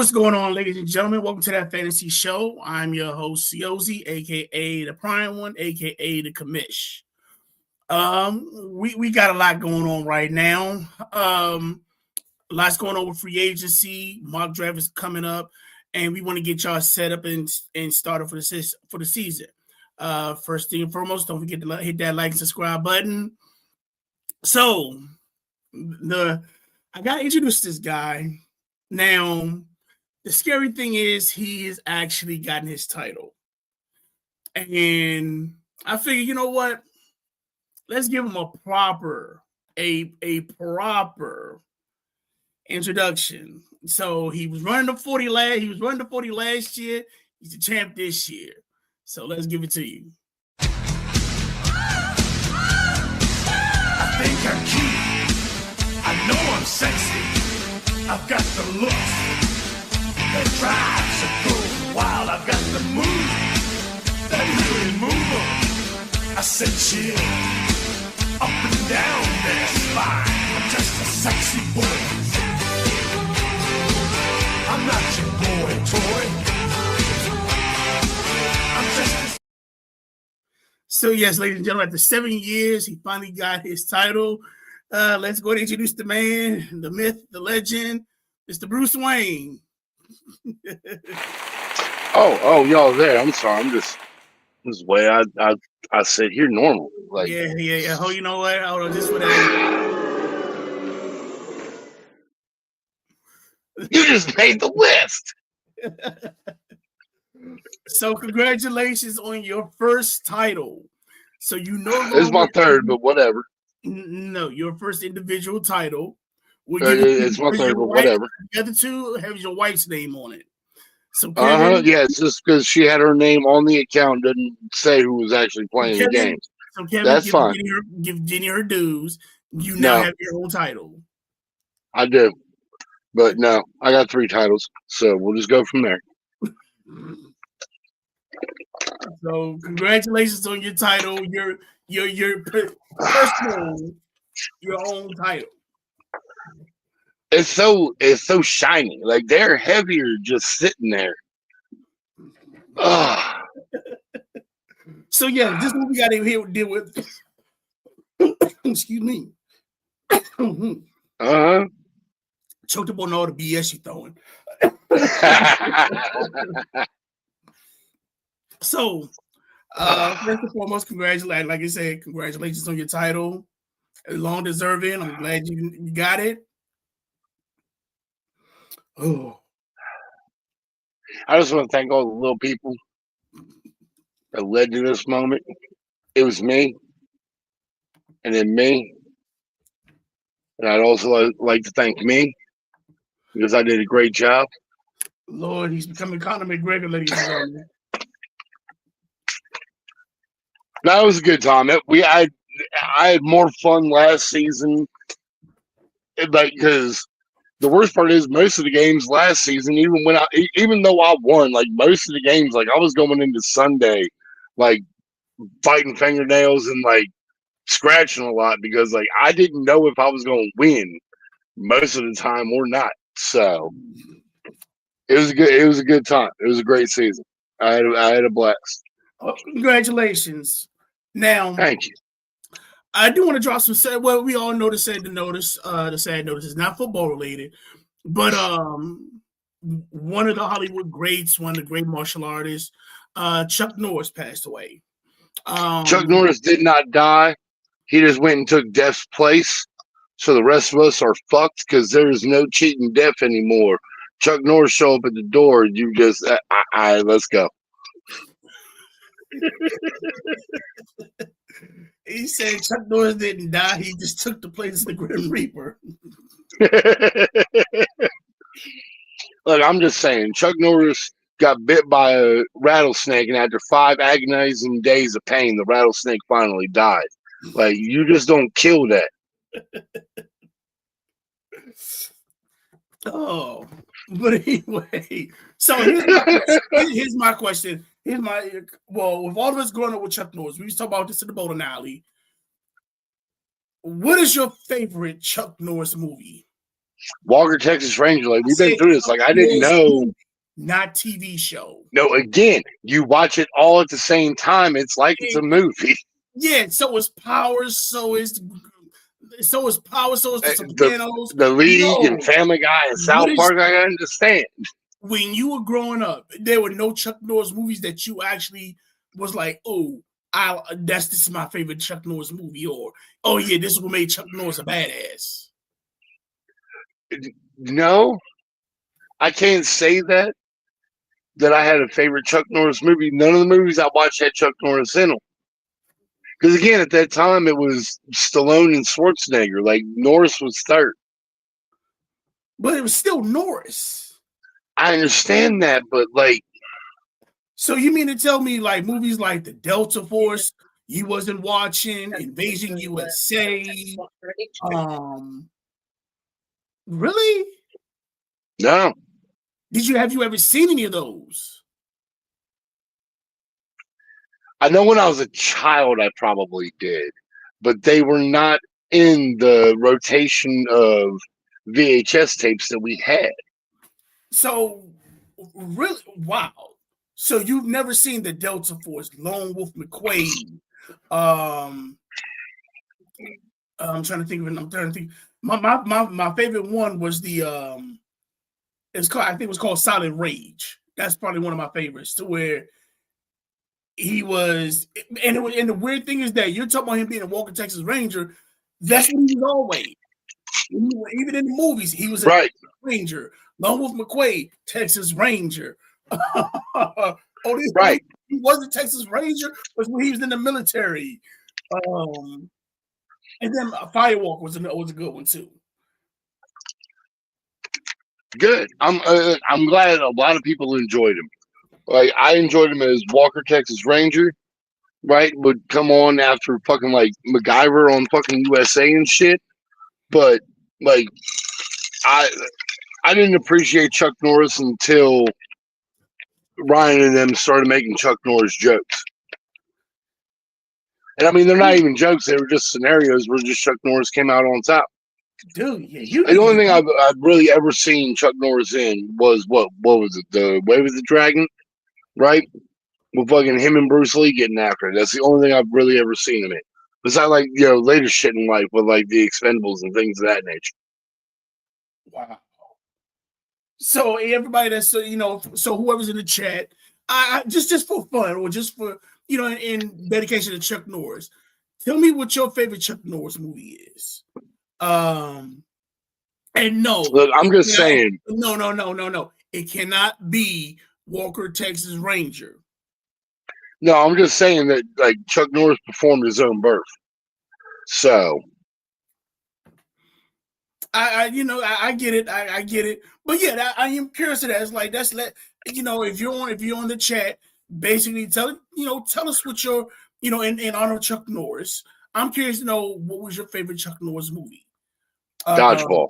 What's going on, ladies and gentlemen? Welcome to That Fantasy Show. I'm your host, Ciozy, aka the Prime One, aka the Commish. We got a lot going on right now. Lots going on with free agency. Mock draft is coming up, and we want to get y'all set up and started for the season. First thing and foremost, don't forget to hit that like and subscribe button. So, I gotta introduce this guy now. The scary thing is he has actually gotten his title. And I figure, you know what? Let's give him a proper introduction. So he was running the 40 last year. He's the champ this year. So let's give it to you. I think I'm cute. I know I'm sexy. I've got the looks that drives a girl wild. I've got the moves that really move them. I said chill, up and down their spine. I'm just a sexy boy. I'm not your boy toy. I'm just a... So yes, ladies and gentlemen, after 7 years, he finally got his title. Let's go and introduce the man, the myth, the legend, Mr. Bruce Wayne. Y'all there. I'm sorry. I'm just this way I sit here normal. Like Yeah. Oh, you know what? Hold on, just for that. You just made the list. So congratulations on your first title. So you know It's my third, but whatever. No, your first individual title. It's my third, but whatever. The other two have your wife's name on it. So Kevin, yeah, it's just because she had her name on the account, didn't say who was actually playing the games. So Kevin, that's fine. Give Jenny her dues. You now have your own title. I do, but no, I got 3 titles, so we'll just go from there. So congratulations on your title. Your personal, your own title. It's so shiny. Like they're heavier just sitting there. So yeah, this is what we got to deal with. Excuse me. Choked up on all the BS you throwing. So, first and foremost, congratulations. Like I said, congratulations on your title. Long deserving. I'm glad you got it. Oh, I just want to thank all the little people that led to this moment. It was me, and then me, and I'd also like to thank me because I did a great job. Lord, he's becoming Conor McGregor, ladies and gentlemen. No, it was a good time. I had more fun last season, because the worst part is most of the games last season, even though I won, like most of the games, like I was going into Sunday, like fighting fingernails and like scratching a lot because like I didn't know if I was going to win most of the time or not. So it was a good time. It was a great season. I had a blast. Oh, congratulations. Now, thank you. I do want to drop some sad. Well, we all know the sad notice. The sad notice is not football related, but one of the Hollywood greats, one of the great martial artists, Chuck Norris passed away. Chuck Norris did not die. He just went and took Death's place. So the rest of us are fucked because there is no cheating Death anymore. Chuck Norris show up at the door. You just, let's go. He said Chuck Norris didn't die. He just took the place of the Grim Reaper. Look, I'm just saying, Chuck Norris got bit by a rattlesnake, and after 5 agonizing days of pain, the rattlesnake finally died. Like, you just don't kill that. Oh, but anyway, so here's my question. With all of us growing up with Chuck Norris, we used to talk about this in the bowling alley. What is your favorite Chuck Norris movie? Walker Texas Ranger. Like, we've been Said through this. Like, I didn't know. not TV show. No, again, you watch it all at the same time. It's like it's a movie. Yeah, so is Powers, so is Power, so is the Sopranos. The League and Family Guy and South Park. I understand. When you were growing up, there were no Chuck Norris movies that you actually was like, oh, this is my favorite Chuck Norris movie, or oh yeah, this is what made Chuck Norris a badass. No, I can't say that I had a favorite Chuck Norris movie. None of the movies I watched had Chuck Norris in them. Because again, at that time, it was Stallone and Schwarzenegger. Like, Norris was third. But it was still Norris. I understand that, but like... So you mean to tell me, like, movies like The Delta Force, you wasn't watching, Invasion USA, really? No. Have you ever seen any of those? I know when I was a child, I probably did, but they were not in the rotation of VHS tapes that we had. So, really, wow. So you've never seen The Delta Force, Lone Wolf McQuade. I'm trying to think of it. My favorite one was the I think it was called Silent Rage. That's probably one of my favorites, to where he was, and the weird thing is that you're talking about him being a Walker Texas Ranger. That's what he was always. Even in the movies, he was a Ranger. Lone Wolf McQuade, Texas Ranger. Right. He wasn't Texas Ranger, was when he was in the military. And then Firewalk was a good one too. Good. I'm glad a lot of people enjoyed him. Like, I enjoyed him as Walker Texas Ranger, right? Would come on after fucking like MacGyver on fucking USA and shit. But like, I didn't appreciate Chuck Norris until Ryan and them started making Chuck Norris jokes. And I mean, they're not even jokes; they were just scenarios where just Chuck Norris came out on top. Dude, yeah, the only thing I've really ever seen Chuck Norris in was what was it? The Way with the Dragon, right? With fucking him and Bruce Lee getting after it. That's the only thing I've really ever seen him in. Besides, like, later shit in life with like the Expendables and things of that nature. Wow. So everybody that's so whoever's in the chat, I just for fun or just for in dedication to Chuck Norris, tell me what your favorite Chuck Norris movie is. And no, look, I'm just saying. No. It cannot be Walker Texas Ranger. No, I'm just saying that like Chuck Norris performed his own birth. So I get it. I get it. But yeah, I am curious to that. It's like if you're on the chat, basically tell us what your in honor of Chuck Norris. I'm curious to know what was your favorite Chuck Norris movie. Dodgeball.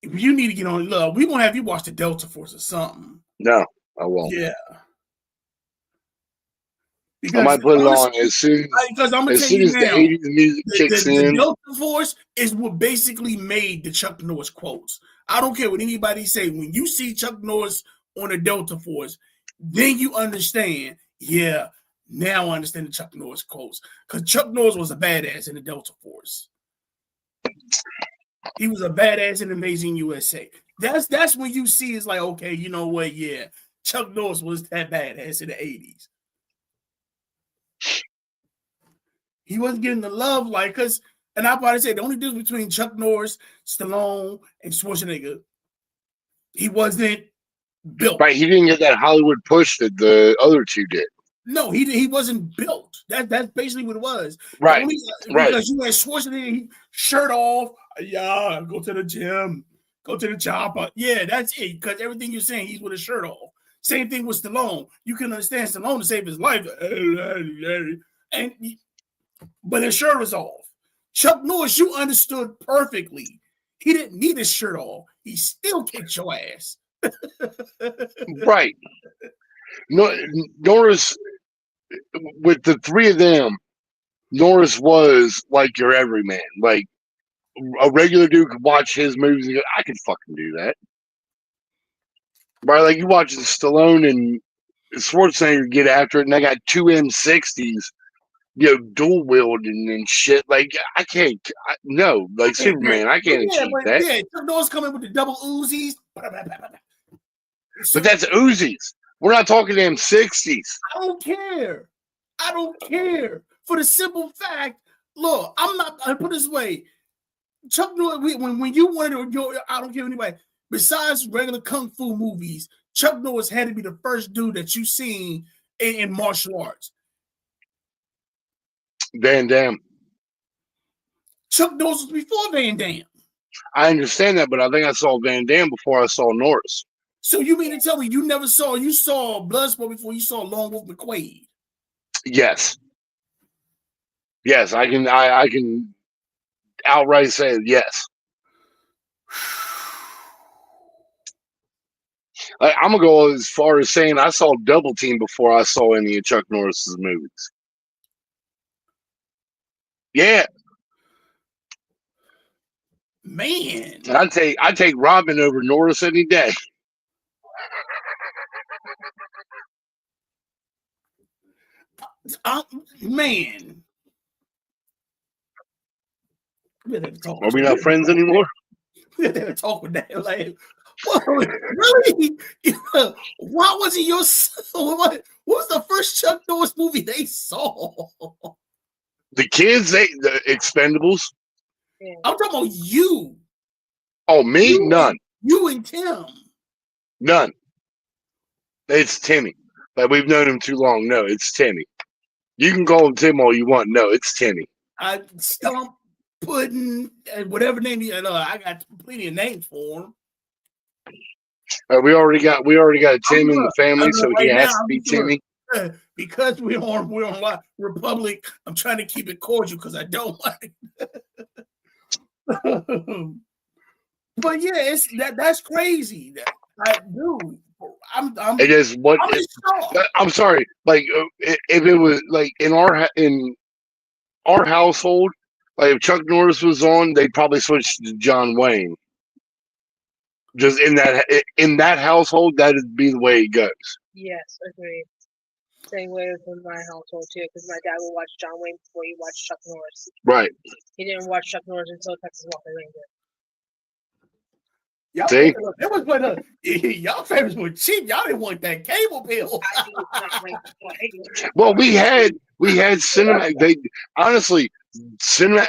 If you need to get on, look, we won't have you watch the Delta Force or something. No, I won't. Yeah. Because I might put it on as soon as the 80s music kicks in. The Delta Force is what basically made the Chuck Norris quotes. I don't care what anybody say. When you see Chuck Norris on the Delta Force, then you understand, yeah, now I understand the Chuck Norris quotes. Because Chuck Norris was a badass in the Delta Force. He was a badass in Amazing USA. That's when you see it's like, okay, you know what? Yeah, Chuck Norris was that badass in the 80s. He wasn't getting the love and I probably say the only difference between Chuck Norris, Stallone, and Schwarzenegger, he wasn't built. Right, he didn't get that Hollywood push that the other two did. No, he wasn't built. That's basically what it was. Right, because you had Schwarzenegger, shirt off, yeah, go to the gym, go to the chopper. Yeah, that's it. Because everything you're saying, he's with a shirt off. Same thing with Stallone. You can understand Stallone to save his life, but his shirt was off. Chuck Norris, you understood perfectly. He didn't need his shirt off. He still kicked your ass. Right. No, Norris, with the three of them, Norris was like your everyman. Like a regular dude could watch his movies and go, I could fucking do that. Right? Like you watch Stallone and Schwarzenegger get after it, and they got two M60s, dual wielding and shit. Like I can't. No, like Superman, I can't achieve that. Yeah, Chuck Norris coming with the double Uzis. But that's Uzis. We're not talking M60s. I don't care. I don't care. For the simple fact, look, I put it this way. Chuck Norris, when you wanted to, I don't care anybody. Besides regular kung fu movies, Chuck Norris had to be the first dude that you seen in martial arts. Van Damme. Chuck Norris was before Van Damme. I understand that, but I think I saw Van Damme before I saw Norris. So you mean to tell me you saw Bloodsport before you saw Lone Wolf McQuade? Yes. Yes, I can outright say yes. I'm gonna go as far as saying I saw Double Team before I saw any of Chuck Norris's movies. Yeah, man, I take Robin over Norris any day. Man, are we not friends anymore? We had to talk with that. Like, really? Why wasn't your what was the first Chuck Norris movie they saw? The kids, the Expendables. I'm talking about you. Oh, me? None. You and Tim. None. It's Timmy. But we've known him too long. No, it's Timmy. You can call him Tim all you want. No, it's Timmy. Stump, Pudding, whatever name you know. I got plenty of names for him. We already got a Tim in the family, so he has to be Timmy. Because we're on Republic, I'm trying to keep it cordial because I don't like it. But yeah, that's crazy. Dude, it is what I'm sorry. Like if it was like in our household, like if Chuck Norris was on, they'd probably switch to John Wayne. Just in that household, that'd be the way it goes. Yes, agreed. Same way with my household too, because my dad would watch John Wayne before he watched Chuck Norris. Right. He didn't watch Chuck Norris until Texas Walker Ranger. See? Y'all favorites were cheap. Y'all didn't want that cable bill. Well, we had Cinemax. Honestly,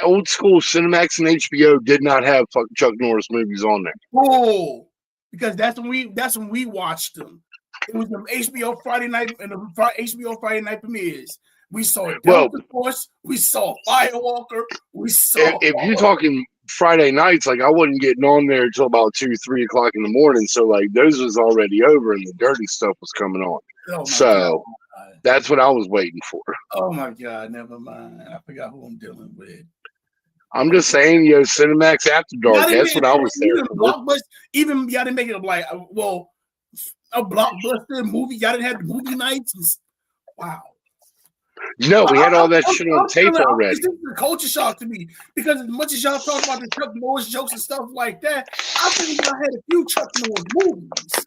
old school Cinemax and HBO did not have Chuck Norris movies on there. Oh, because that's when we watched them. It was the HBO Friday night and the HBO Friday night premieres. We saw Delta Force. We saw Firewalker. We saw. If you're talking Friday nights, like I wasn't getting on there until about 2-3 o'clock in the morning. So like those was already over and the dirty stuff was coming on. So that's what I was waiting for. Oh my God, never mind. I forgot who I'm dealing with. I'm just saying, Cinemax After Dark. That's what I was there for. Even y'all didn't make it like a blockbuster movie. Y'all didn't have the movie nights. Wow. No, we had all that shit on tape already. This is a culture shock to me because as much as y'all talk about the Chuck Norris jokes and stuff like that, I think y'all had a few Chuck Norris movies.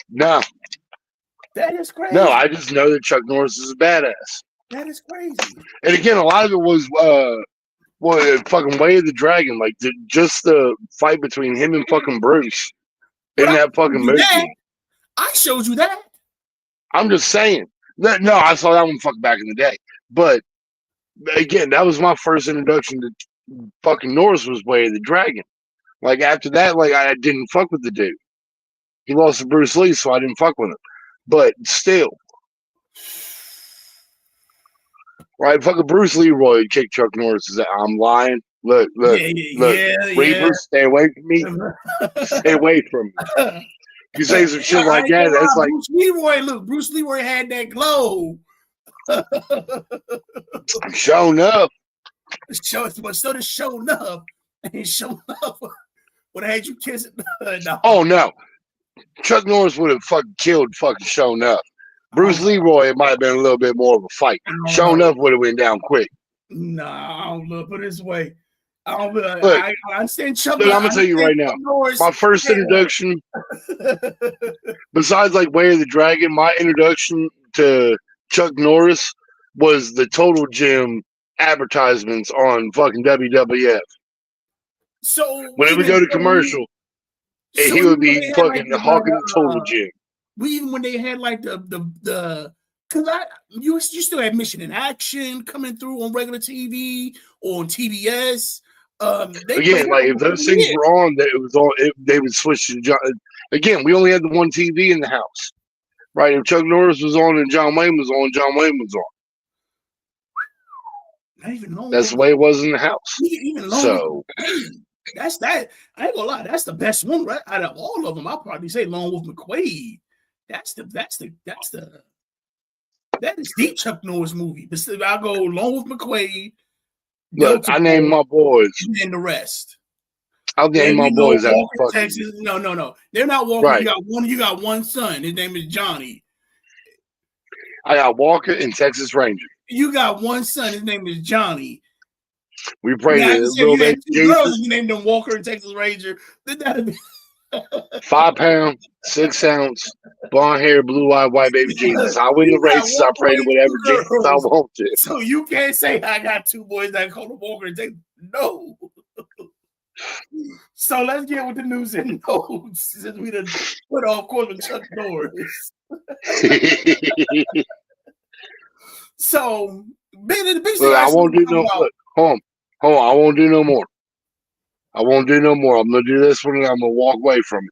No. That is crazy. No, I just know that Chuck Norris is a badass. That is crazy. And again, a lot of it was fucking Way of the Dragon, like just the fight between him and fucking Bruce in that fucking movie. I showed you that. I'm just saying. No, I saw that one fucking back in the day. But again, that was my first introduction to fucking Norris was Way of the Dragon. Like after that, like I didn't fuck with the dude. He lost to Bruce Lee, so I didn't fuck with him. But still. Right, fucking Bruce Leroy kicked Chuck Norris. I'm lying. Look. Reaper, stay away from me. Stay away from me. You say some shit like that, that's like Bruce Leroy had that glow. Showing up. But so to showing up and showing up would have had you kissing. No. Oh no. Chuck Norris would have fucking killed fucking Showing Up. Bruce Leroy, it might have been a little bit more of a fight. Showing Up would have went down quick. Nah, I don't look. Put it this way. I don't. Look, I understand Chuck. look, I'm gonna tell you right now. My first introduction, besides like Way of the Dragon, my introduction to Chuck Norris was the Total Gym advertisements on fucking WWF. So When it would go to commercial, so he would be fucking like hawking the Total Gym. Even when they had like the because you still had Mission in Action coming through on regular TV or on TBS. Again, like if those things were on, that it was on. They would switch to John. Again, we only had the one TV in the house, right? If Chuck Norris was on and John Wayne was on, John Wayne was on. Not even long. That's the way it was in the house. Even long. So that's that. I ain't gonna lie. That's the best one, right? Out of all of them, I'll probably say Lone Wolf McQuade. That is the Chuck Norris movie. But still, I'll go Lone Wolf McQuade. Look, I named my boys. And the rest. I'll name my boys out of Texas. No. They're not Walker. Right. You got one son. His name is Johnny. I got Walker and Texas Ranger. You got one son. His name is Johnny. We prayed a little bit. Girls, you named them Walker and Texas Ranger. 5 pound, 6 ounce, blonde hair, blue eyed, white baby Jesus. I win the races. I pray to whatever Jesus I want to. So you can't say I got 2 boys that call them Walker and Texas. No. So let's get with the news and notes since we done put off calling Chuck Norris. So, the big thing I won't do no more. Hold on. I won't do no more. I'm going to do this one and I'm going to walk away from it.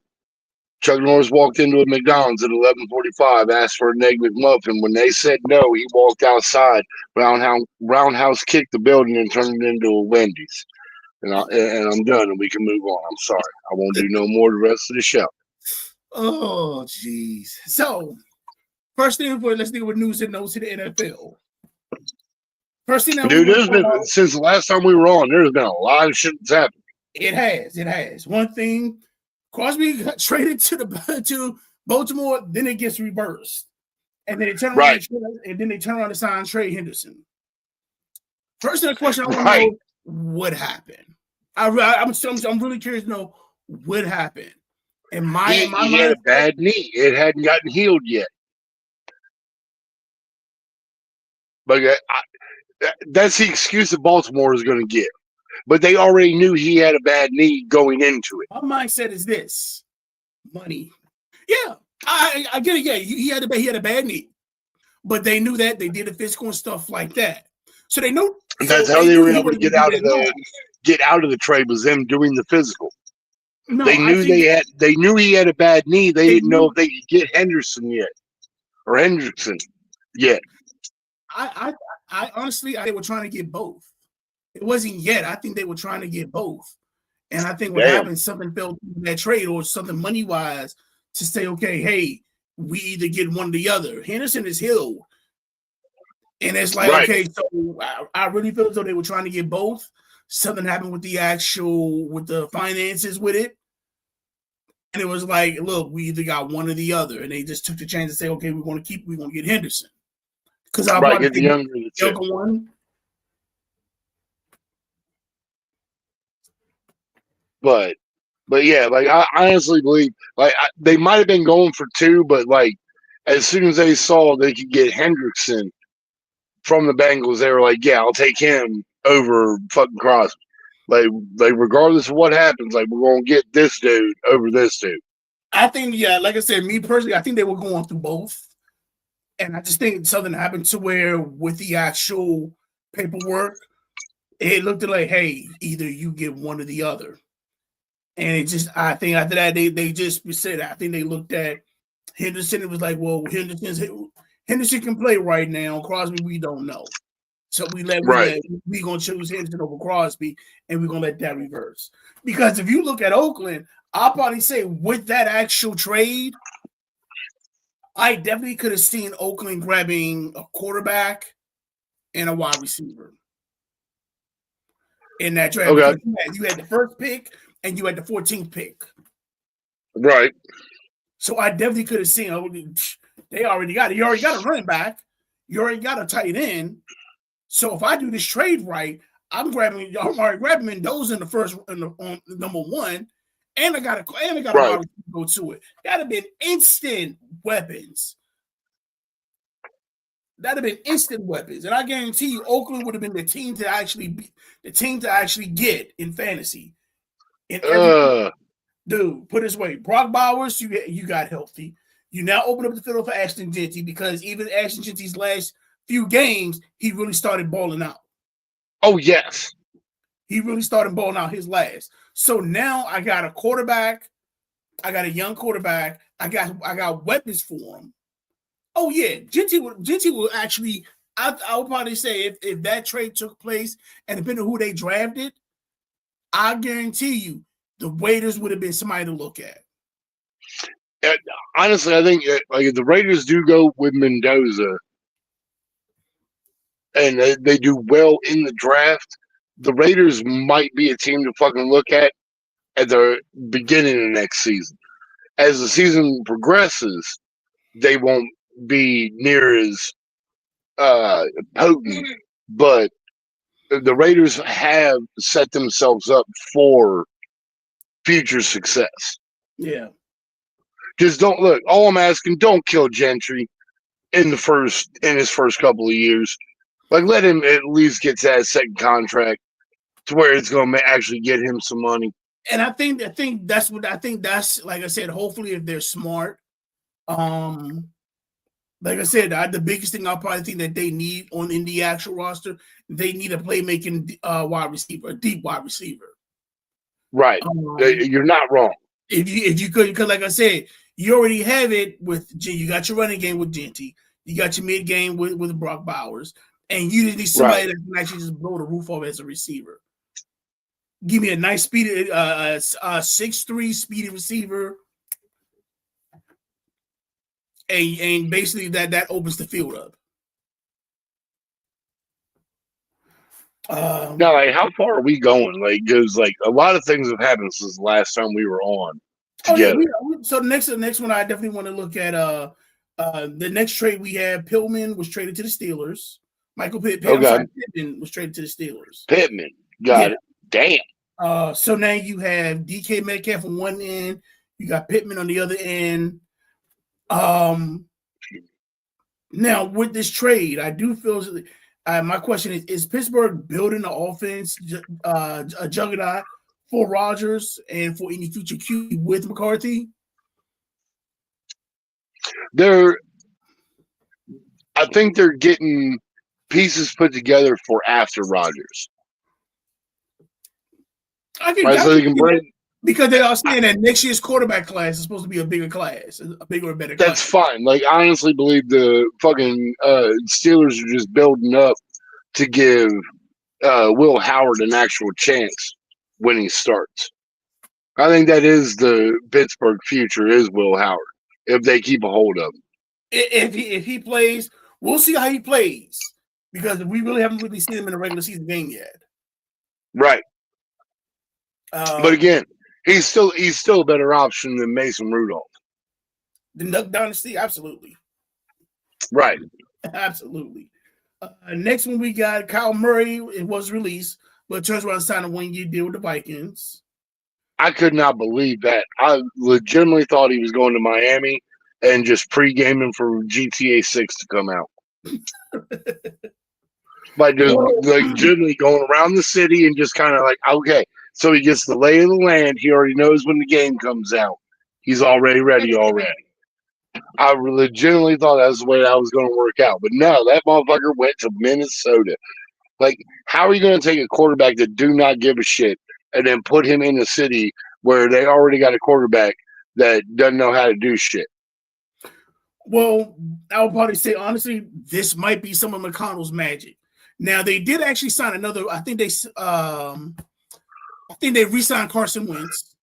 Chuck Norris walked into a McDonald's at 11:45, asked for an egg McMuffin. When they said no, he walked outside, roundhouse kicked the building and turned it into a Wendy's. And I'm done and we can move on. I'm sorry. I won't do no more the rest of the show. Oh, jeez. So, first thing let's deal with news and notes in the NFL. First thing there's been since the last time we were on, there's been a lot of shit that's happened. It has. One thing, Crosby got traded to Baltimore, then it gets reversed, and then they turn around and sign Trey Henderson. First thing, the question I want to know: what happened? I'm really curious to know what happened. He had a bad knee; it hadn't gotten healed yet. But that's the excuse that Baltimore is going to give. But they already knew he had a bad knee going into it. My mindset is this: money. Yeah, I get it. Yeah, he had a bad knee, but they knew that they did the physical and stuff like that. So they know that's how they were able to get out of the trade, was them doing the physical. No, they knew they knew he had a bad knee. They didn't know if they could get Henderson yet. I honestly, they were trying to get both. It wasn't yet. I think they were trying to get both. And I think what happened, something fell through that trade or something money-wise to say, okay, hey, we either get one or the other. Henderson is healed. And it's like, okay, so I really feel as though they were trying to get both. Something happened with the finances with it. And it was like, look, we either got one or the other. And they just took the chance to say, okay, we're going to get Henderson. Because I want get the younger one. But yeah, like I honestly believe they might have been going for 2, but like as soon as they saw they could get Hendrickson from the Bengals, they were like, yeah, I'll take him over fucking Crosby. Like regardless of what happens, like we're gonna get this dude over this dude. I think, yeah, like I said, me personally, I think they were going through both. And I just think something happened to where with the actual paperwork, it looked like, hey, either you get one or the other. And it just, I think after that, they just said, I think they looked at Henderson. It was like, well, Henderson can play right now. Crosby, we don't know. So we're going to choose Henderson over Crosby, and we're going to let that reverse. Because if you look at Oakland, I'll probably say with that actual trade, I definitely could have seen Oakland grabbing a quarterback and a wide receiver in that trade. Okay. You had the first pick and you had the 14th pick. Right. So I definitely could have seen they already got it. You already got a running back. You already got a tight end. So if I do this trade right, I'm already grabbing Mendoza in the first on number one, and I got a wide receiver to go to it. That'd have been instant weapons. That'd have been instant weapons, and I guarantee you, Oakland would have been the team to actually get in fantasy. Dude, put it this way: Brock Bowers, you got healthy. You now open up the field for Ashton Genty because even Ashton Genty's last few games, he really started balling out. Oh yes, he really started balling out his last. So now I got a quarterback. I got a young quarterback. I got weapons for him. Oh yeah, Genty will actually. I would probably say if that trade took place and depending on who they drafted, I guarantee you the Raiders would have been somebody to look at. Honestly, I think like if the Raiders do go with Mendoza and they do well in the draft, the Raiders might be a team to fucking look at the beginning of next season. As the season progresses, they won't be near as potent, but the Raiders have set themselves up for future success. Yeah. Just don't look. All I'm asking, don't kill Gentry in his first couple of years. Like, let him at least get that second contract to where it's going to actually get him some money. And I think that's like I said. Hopefully, if they're smart, like I said, the biggest thing I probably think that they need in the actual roster, they need a playmaking wide receiver, a deep wide receiver. Right, you're not wrong. If you could, because like I said, you already have it with you got your running game with Genty, you got your mid game with Brock Bowers, and you just need somebody that can actually just blow the roof off as a receiver. Give me a nice speedy, 6'3" speedy receiver, and basically that opens the field up. Now, like, how far are we going? Like, because like a lot of things have happened since the last time we were on together. So the next one I definitely want to look at. The next trade we have, Pillman was traded to the Steelers. Michael Pittman was traded to the Steelers. Pittman, got it. Damn. So now you have DK Metcalf on one end, you got Pittman on the other end. Now with this trade, I do feel my question is Pittsburgh building the offense a juggernaut for Rodgers and for any future QB with McCarthy? I think they're getting pieces put together for after Rodgers. I think so they can bring, because they are saying that next year's quarterback class is supposed to be a bigger class, a bigger and better class. That's fine. Like, I honestly believe the fucking Steelers are just building up to give Will Howard an actual chance when he starts. I think that is the Pittsburgh future, is Will Howard, if they keep a hold of him. If he plays, we'll see how he plays, because we really haven't really seen him in a regular season game yet. Right. But again, he's still a better option than Mason Rudolph. The Duck Dynasty, absolutely. Right. Absolutely. Next one we got Kyle Murray. It was released, but turns around and signed a 1-year deal with the Vikings. I could not believe that. I legitimately thought he was going to Miami and just pre-gaming for GTA 6 to come out. By just legitimately going around the city and just kind of like, okay. So he gets the lay of the land. He already knows when the game comes out. He's already ready already. I legitimately thought that was the way that was going to work out. But no, that motherfucker went to Minnesota. Like, how are you going to take a quarterback that do not give a shit and then put him in a city where they already got a quarterback that doesn't know how to do shit? Well, I would probably say, honestly, this might be some of McConnell's magic. Now, they did actually sign another. I think they re-signed Carson Wentz.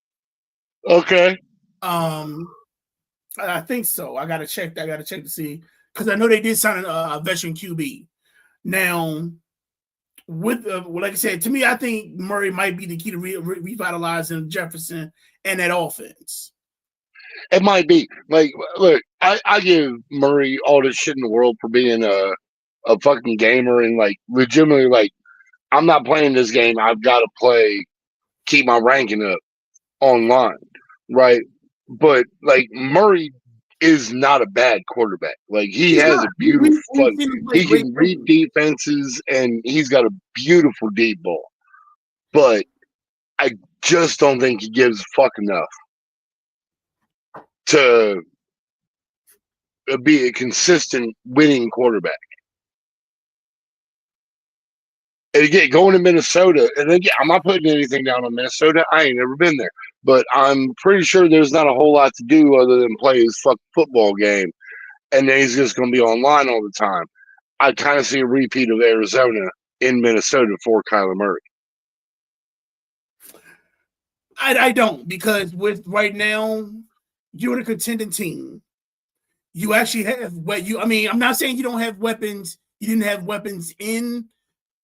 Okay. I think so. I gotta check to see, because I know they did sign a veteran QB. Now, with like I said, to me, I think Murray might be the key to revitalizing Jefferson and that offense. It might be. Like, look, I give Murray all the shit in the world for being a fucking gamer and like legitimately like I'm not playing this game. I've got to keep my ranking up online, right? But like Murray is not a bad quarterback. Like he He's has not. a beautiful We've seen him play he great can read football. defenses and he's got a beautiful deep ball. But I just don't think he gives a fuck enough to be a consistent winning quarterback. And again, going to Minnesota, and again, I'm not putting anything down on Minnesota. I ain't never been there, but I'm pretty sure there's not a whole lot to do other than play his football game, and then he's just going to be online all the time. I kind of see a repeat of Arizona in Minnesota for Kyler Murray. I don't, because with right now, you're a contending team. You actually have what you. I mean, I'm not saying you don't have weapons. You didn't have weapons in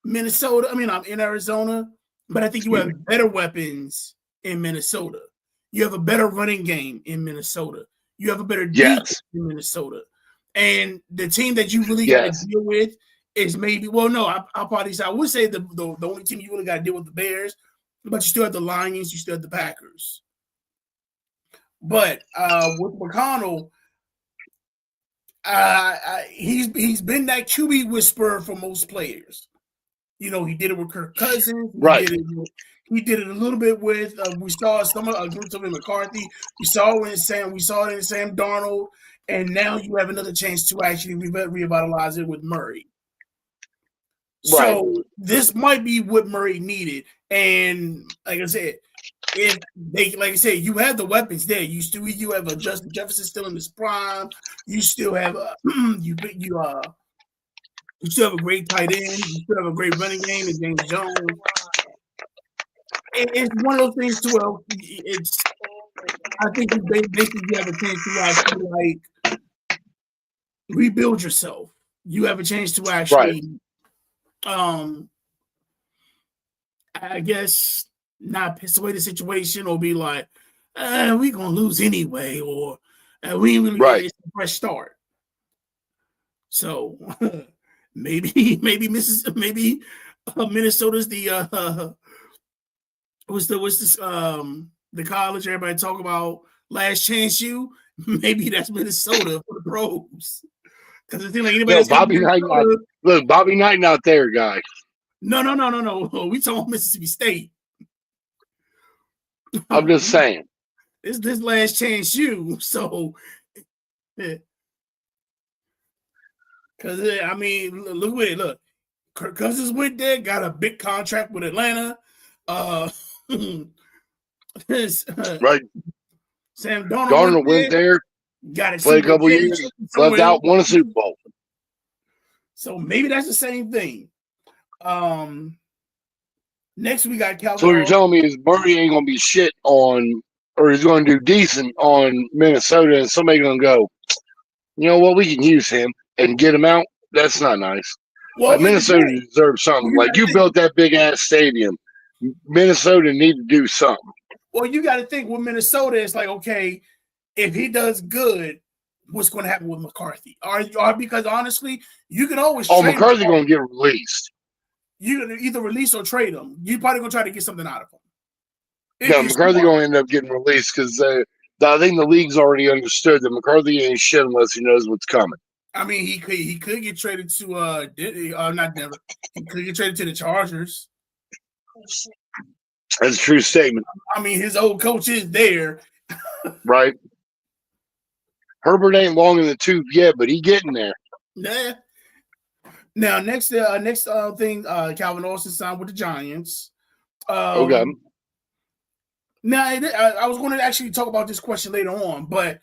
Minnesota. I mean, I'm in Arizona, but I think you have better weapons in Minnesota. You have a better running game in Minnesota. You have a better defense in Minnesota. And the team that you really got to deal with is maybe, well, no, I'll probably say, I would say the only team you really got to deal with the Bears, but you still have the Lions, you still have the Packers. But with McConnell, he's been that QB whisperer for most players. You know, he did it with Kirk Cousins. Right. He did it a little bit with. We saw some of McCarthy. We saw it in Sam Darnold, and now you have another chance to actually revitalize it with Murray. Right. So this might be what Murray needed, and like I said, you have the weapons there. You have a Justin Jefferson still in his prime. You still have you still have a great tight end. You still have a great running game in James Jones. It's one of those things too. Well, I think you basically have a chance to actually like rebuild yourself. You have a chance to actually, I guess, not piss away the situation or be like, we're gonna lose anyway, or we ain't really get a fresh start. So maybe Minnesota's the what's this the college everybody talk about, Last Chance U. Maybe that's Minnesota for the pros. Because it seems like anybody Bobby Knight not there, guy. No. We talking Mississippi State. I'm just saying. It's this Last Chance U. So, because I mean, look with it. Look, Kirk Cousins went there, got a big contract with Atlanta. Right. Sam Darnold went there, got it, played a couple years, left out, won a Super Bowl. So maybe that's the same thing. Next we got Calvin. So what you're telling me is Murray ain't gonna be shit on, or he's gonna do decent on Minnesota, and somebody gonna go, you know what, we can use him and get him out. That's not nice. Well, like Minnesota deserves something. Like you built that big ass stadium. Minnesota need to do something. Well, you got to think with Minnesota, it's like, okay, if he does good, what's going to happen with McCarthy? Or because honestly, you can always trade McCarthy going to get released. You're going to either release or trade him. You're probably going to try to get something out of him. Yeah, McCarthy going to end up getting released because I think the league's already understood that McCarthy ain't shit unless he knows what's coming. I mean, he could get traded to not Denver. He could get traded to the Chargers. That's a true statement. I mean, his old coach is there. Right. Herbert ain't long in the tooth yet, but he getting there. Yeah. Now, next thing, Calvin Austin signed with the Giants. Okay. Now, I was going to actually talk about this question later on, but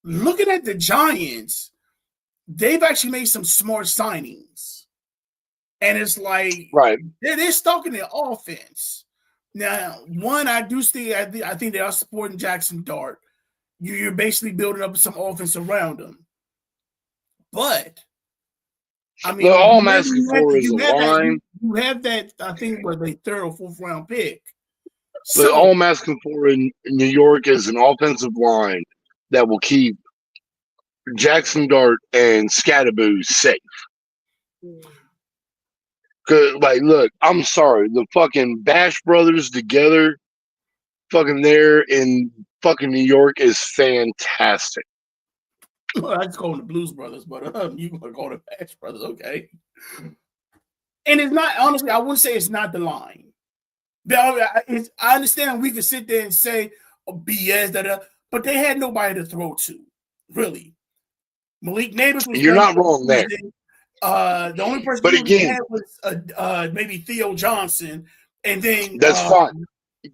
looking at the Giants, they've actually made some smart signings. And it's like, they're stuck in their offense. Now, one, I think they are supporting Jackson Dart. You're basically building up some offense around them. But, I mean, all I'm asking for is a line. You have that, I think, the third or fourth round pick. So all I'm asking for in New York is an offensive line that will keep Jackson Dart and Scatterboo safe. Cause like, look, I'm sorry, the fucking Bash Brothers together, fucking there in fucking New York is fantastic. Well, I just call them the Blues Brothers, but you gonna call them Bash Brothers, okay? And it's not, honestly, I wouldn't say it's not the line. I understand we could sit there and say BS, but they had nobody to throw to, really. Malik Neighbors was. You're not wrong there. The only person but again, had was maybe Theo Johnson, and then that's fine.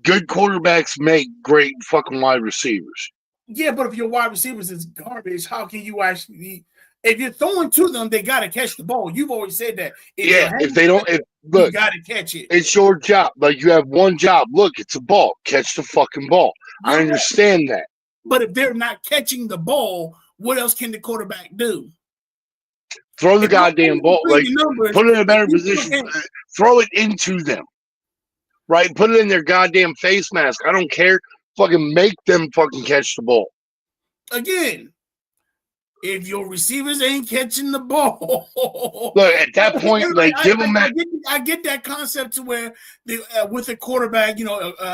Good quarterbacks make great fucking wide receivers. Yeah, but if your wide receivers is garbage, how can you actually? If you're throwing to them, they got to catch the ball. You've always said that. If they don't, look, you got to catch it. It's your job. Like, you have one job. Look, it's a ball. Catch the fucking ball. I understand that. But if they're not catching the ball, what else can the quarterback do? Throw the goddamn ball. Like, put it in a better position. Throw it into them. Right? Put it in their goddamn face mask. I don't care. Fucking make them fucking catch the ball. Again, if your receivers ain't catching the ball, look, at that point, like, give them that. I get that concept to where with a quarterback,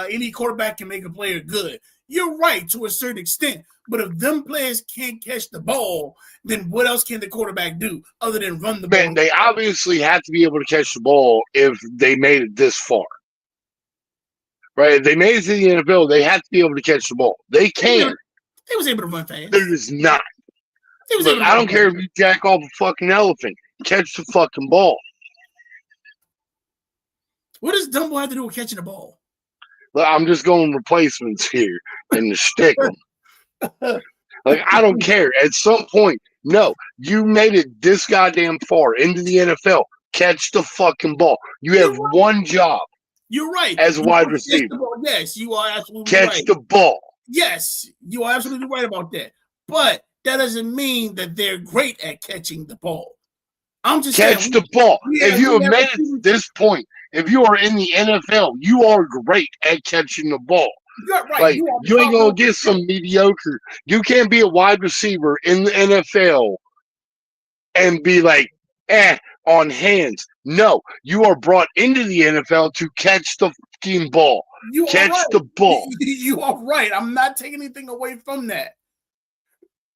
any quarterback can make a player good. You're right to a certain extent, but if them players can't catch the ball, then what else can the quarterback do other than run the ball? Man, they obviously have to be able to catch the ball if they made it this far. Right? If they made it to the NFL, they have to be able to catch the ball. They can. They was able to run fast. They're just not. Look, I don't care if you jack off a fucking elephant. Catch the fucking ball. What does Dumbo have to do with catching the ball? Look, I'm just going replacements here and to stick them. Like, I don't care. At some point, no, you made it this goddamn far into the NFL. Catch the fucking ball. You have one job. You're right. As a wide receiver. Yes, you are absolutely right. Catch the ball. Yes, you are absolutely right about that. But that doesn't mean that they're great at catching the ball. I'm just catch saying, the ball. If you have made it to this point, if you are in the NFL, you are great at catching the ball. You're right. Like, you ain't gonna get some mediocre. You can't be a wide receiver in the NFL and be like, on hands. No, you are brought into the NFL to catch the fucking ball. Catch the ball. You are right. I'm not taking anything away from that.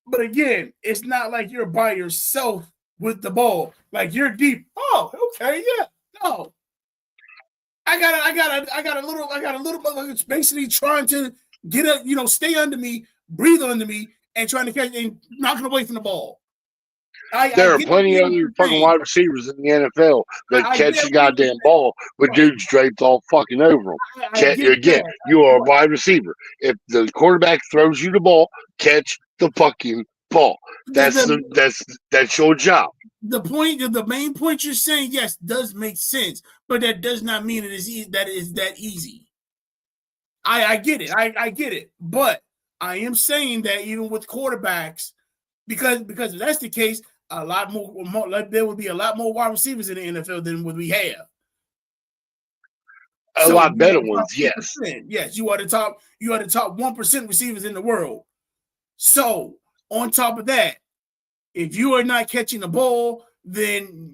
But again, it's not like you're by yourself with the ball. Like, you're deep. Oh, okay, yeah. No. I got a little motherfucker that's basically trying to get up, stay under me, breathe under me, and trying to catch and knocking away from the ball. There are plenty of other fucking wide receivers in the NFL that catch the goddamn ball with dudes draped all fucking over them. Again, you are a wide receiver. If the quarterback throws you the ball, catch the fucking ball. That's your job. The main point you're saying, yes, does make sense, but that does not mean it is that easy. I get it. I get it, but I am saying that even with quarterbacks, because if that's the case, a lot more there would be a lot more wide receivers in the NFL than what we have. A lot better ones, yes. Yes, you are the top 1% receivers in the world. So on top of that, if you are not catching the ball, then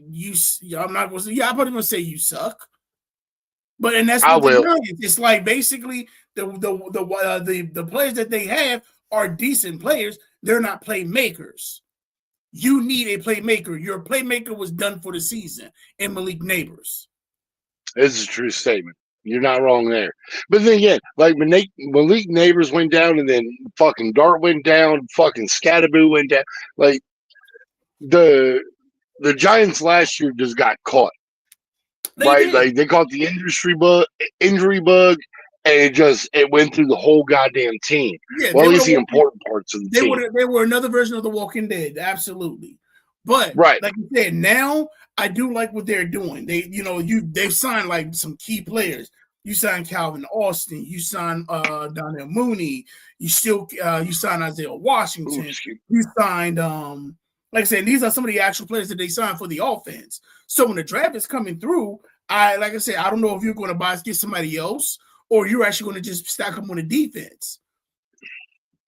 I'm probably gonna say you suck. But that's what it's like. Basically, the players that they have are decent players. They're not playmakers. You need a playmaker. Your playmaker was done for the season in Malik Neighbors. This is a true statement. You're not wrong there. But then again, like Malik Neighbors went down, and then fucking Dart went down, fucking Scatterboo went down. Like, the Giants last year just got caught. Like, they caught the injury bug, and it went through the whole goddamn team. Yeah, well, at least the important parts of the team. They were another version of The Walking Dead, absolutely. But like you said, now I do like what they're doing. They've signed like some key players. You signed Calvin Austin. You signed Donnell Mooney. You signed Isaiah Washington. You signed like I said, these are some of the actual players that they signed for the offense. So when the draft is coming through, I don't know if you're going to get somebody else, or you're actually going to just stack them on the defense.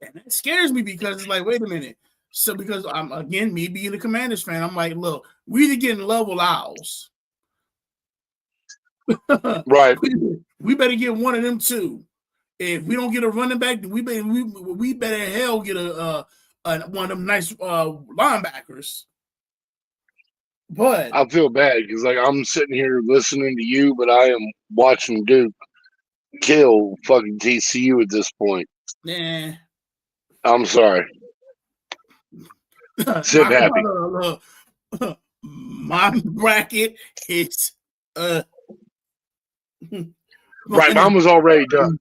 And that scares me because it's like, wait a minute. So because I'm again me being a Commanders fan, I'm like, look, we either getting level owls. Right. We better get one of them two. If we don't get a running back, we better hell get a one of them nice linebackers. But I feel bad because like I'm sitting here listening to you, but I am watching Duke kill fucking TCU at this point. nah. I'm sorry. Sip happy. My bracket is Right, mine was already done.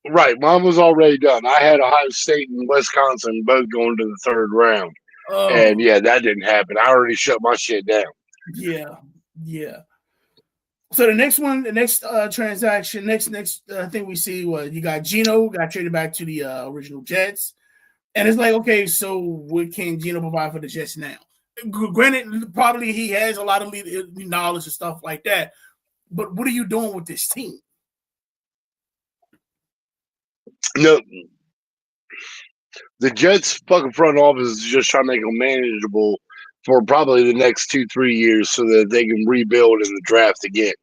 Right, mine was already done. I had Ohio State and Wisconsin both going to the third round. And yeah, that didn't happen. I already shut my shit down. Yeah. So the next transaction, next thing we see was you got Geno got traded back to the original Jets, and it's like, okay, so what can Geno provide for the Jets now? Granted, probably he has a lot of knowledge and stuff like that, but what are you doing with this team? No, the Jets fucking front office is just trying to make them manageable for probably the next 2-3 years so that they can rebuild in the draft again.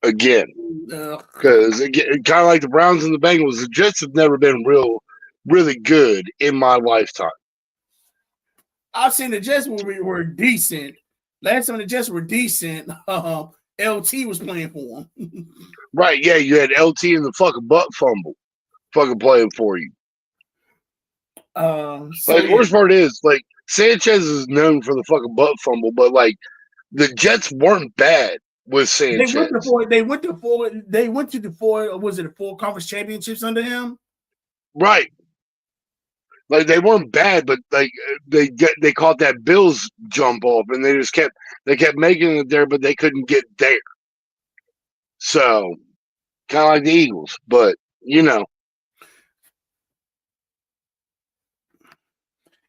Because kind of like the Browns and the Bengals, the Jets have never been really good in my lifetime. I've seen the Jets were decent. Last time the Jets were decent, LT was playing for them. Right, yeah, you had LT in the fucking butt fumble fucking playing for you. The worst part is, like, Sanchez is known for the fucking butt fumble, but, like, the Jets weren't bad with Sanchez. They went to the four conference championships under him? Right. Like, they weren't bad, but, like, they caught that Bills jump off, and they just kept making it there, but they couldn't get there. So, kind of like the Eagles, but, you know.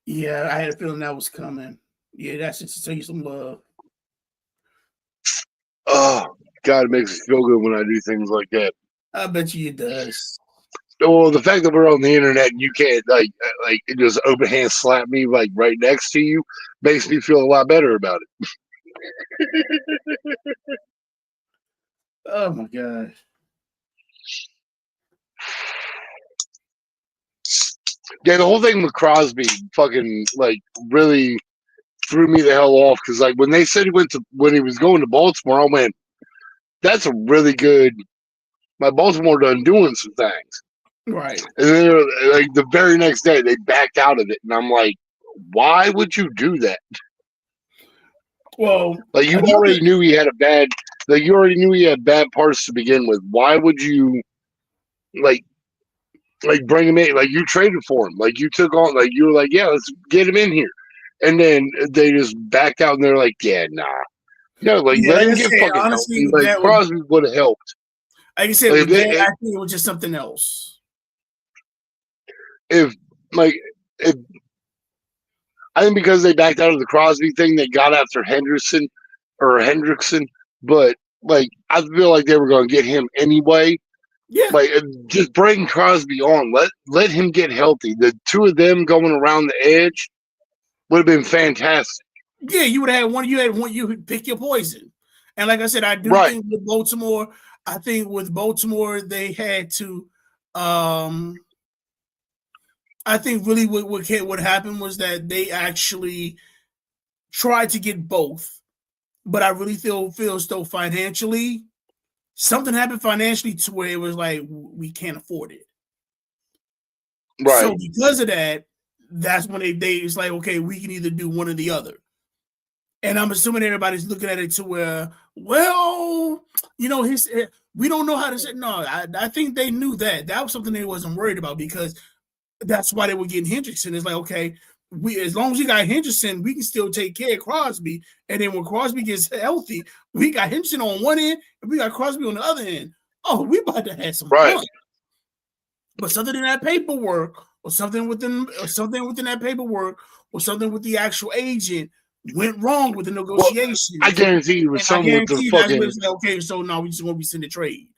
Yeah, I had a feeling that was coming. Yeah, that's just to show you some love. Oh, God, it makes me feel good when I do things like that. I bet you it does. Well, the fact that we're on the internet and you can't like just open hand slap me like right next to you makes me feel a lot better about it. Oh my God. Yeah, the whole thing with Crosby fucking like really threw me the hell off because like when they said when he was going to Baltimore, I went, that's a really good. My Baltimore done doing some things. Right. And then like the very next day they backed out of it, and I'm like, why would you do that? Well, like you already knew he had bad parts to begin with. Why would you like bring him in? Like you traded for him. Like you took on. Like you were like, yeah, let's get him in here. And then they just backed out, and they're like, yeah, nah, no, like let him get fucking healthy. Like Crosby would have helped. Like I said, I think it was just something else. I think because they backed out of the Crosby thing, they got after Hendrickson, but like I feel like they were going to get him anyway. Yeah, like just bring Crosby on. Let him get healthy. The two of them going around the edge would have been fantastic. Yeah, you would have had one. You would pick your poison. And like I said, I do think with Baltimore. I think with Baltimore they had to. I think really what happened was that they actually tried to get both, but I really feel as though financially something happened financially to where it was like we can't afford it. Right. So because of that, that's when it's like, okay, we can either do one or the other. And I'm assuming everybody's looking at it to where, well, you know, we don't know how to say. No, I think they knew that. That was something they wasn't worried about because that's why they were getting Hendrickson. It's like, okay, as long as you got Henderson, we can still take care of Crosby. And then when Crosby gets healthy, we got Henderson on one end and we got Crosby on the other end. Oh, we about to have some fun. But something in that paperwork, or something within that paperwork, or something with the actual agent went wrong with the negotiations. Well, I guarantee you, with something with the fucking. Like, okay, so now we just want to be sending trade.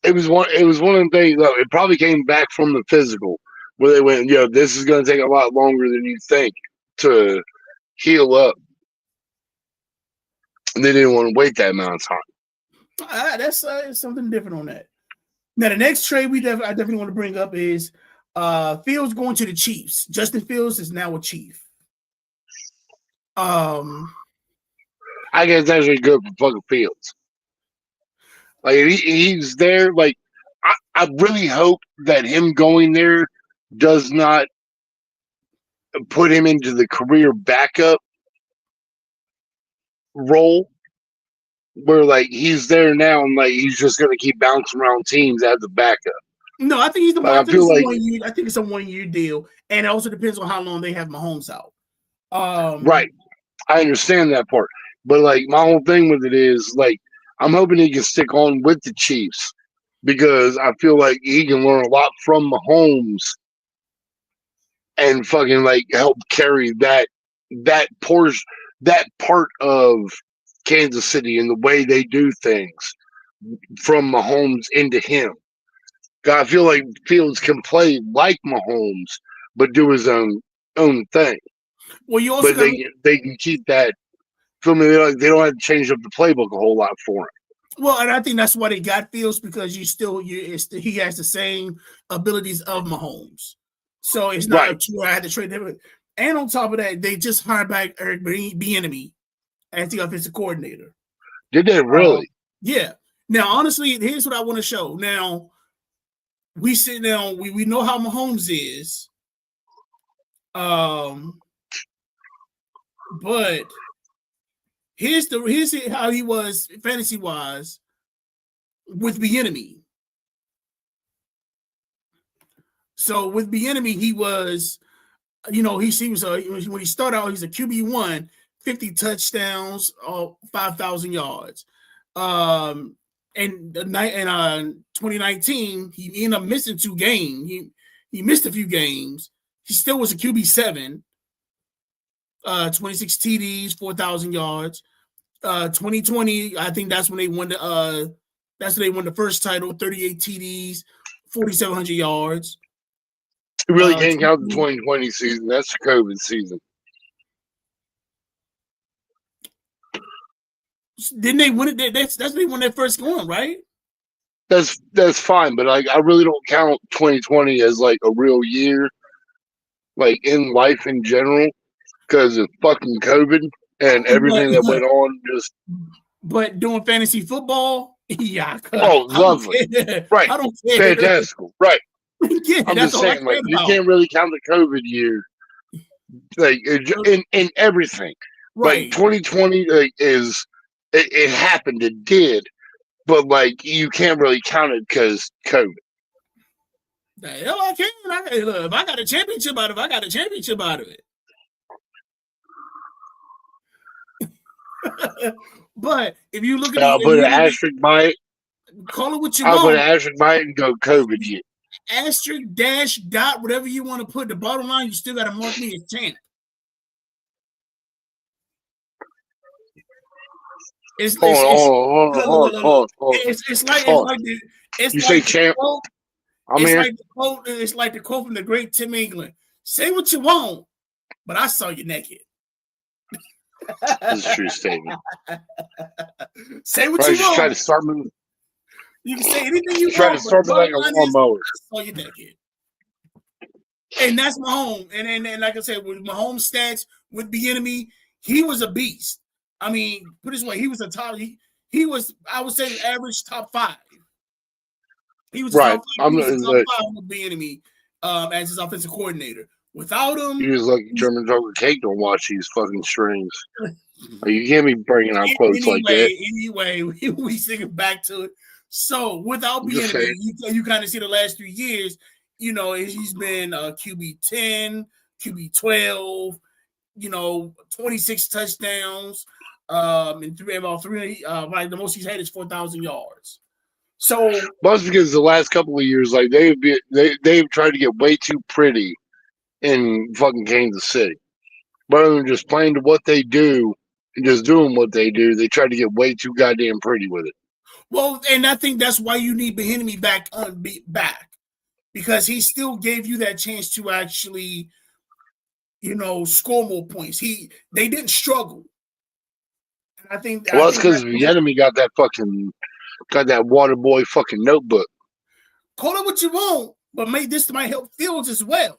It was one of them things. Though, it probably came back from the physical where they went, this is going to take a lot longer than you think to heal up. And they didn't want to wait that amount of time. That's something different on that. Now, the next trade I definitely want to bring up is Fields going to the Chiefs. Justin Fields is now a Chief. I guess it's actually good for fucking Fields. Like, he's there. Like, I really hope that him going there does not put him into the career backup role where, like, he's there now and, like, he's just going to keep bouncing around teams as a backup. No, I think he's the one. I feel like I think it's a 1 year deal, and it also depends on how long they have Mahomes out. Right, I understand that part, but like my whole thing with it is like I'm hoping he can stick on with the Chiefs because I feel like he can learn a lot from Mahomes and fucking like help carry that part of Kansas City and the way they do things from Mahomes into him. I feel like Fields can play like Mahomes, but do his own thing. Well, you also they can keep that. Feel me? They don't have to change up the playbook a whole lot for him. Well, and I think that's why they got Fields because he has the same abilities of Mahomes. So it's not right. I had to trade him. And on top of that, they just hired back Eric Bieniemy as the offensive coordinator. Did they really? Yeah. Now, honestly, here's what I want to show. Now, we sit down. We know how Mahomes is. But here's how he was fantasy wise with Bieniemy. So with Bieniemy, he was, when he started out, he's a QB1, 50 touchdowns, 5,000 yards. In 2019, he ended up missing 2 games. He missed a few games. He still was a QB7. 26 TDs, 4,000 yards. 2020, I think that's when they won the first title, 38 TDs, 4,700 yards. You really can't count the 2020 season. That's the COVID season. Didn't they win it? That's when they won their first one, right? That's fine, but I really don't count 2020 as like a real year, like in life in general, because of fucking COVID and everything that went on. But doing fantasy football, yeah. Lovely, right? I don't care. Fantastical, right? Yeah, I'm just saying, like, you can't really count the COVID year, like in everything. Right. Like 2020, like, it happened, it did, but like you can't really count it because COVID. The hell I can. Look, if I got a championship out of it, I got a championship out of it. But if you look at I'll put an asterisk by it. Call it what you want. I'll put an asterisk by it and go COVID year. Asterisk, dash, dot, whatever you want to put. The bottom line, you still got to mark me as champ. It's like you say champ. It's like the quote from the great Tim England. Say what you want, but I saw you naked. That's a true statement. Say what you want. Try to start moving. You can say anything you try want. To start like a lawnmower. I saw you naked. And that's Mahomes. And like I said, with Mahomes' stats, with Bieniemy, he was a beast. I mean, put it this way, he was a top. He was, I would say, average top 5. He was right. Top 5 with Bieniemy as his offensive coordinator. Without him, you just like German chocolate cake. Don't watch these fucking strings. You can't be bringing out quotes like that. Anyway, we singing back to it. So without Bieniemy, you kind of see the last 3 years. He's been QB 10, QB 12. 26 touchdowns. And the most he's had is 4,000 yards. So that's because the last couple of years, like they've tried to get way too pretty in fucking Kansas City. Rather than just playing to what they do and just doing what they do, they try to get way too goddamn pretty with it. Well, and I think that's why you need Bieniemy back. because he still gave you that chance to actually, score more points. They didn't struggle. And I think it's because the enemy got that water boy fucking notebook. Call it what you want, but this might help Fields as well.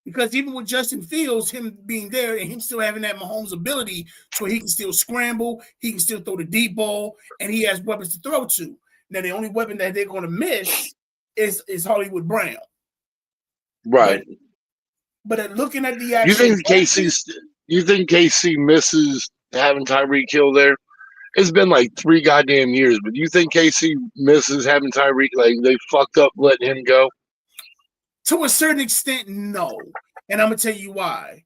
Because even with Justin Fields, him being there and him still having that Mahomes ability so he can still scramble, he can still throw the deep ball, and he has weapons to throw to. Now, the only weapon that they're going to miss is Hollywood Brown. Right. But looking at the actual... You think KC misses having Tyreek Hill there? It's been like 3 goddamn years, but you think KC misses having Tyreek? Like, they fucked up letting him go? To a certain extent, no. And I'm going to tell you why.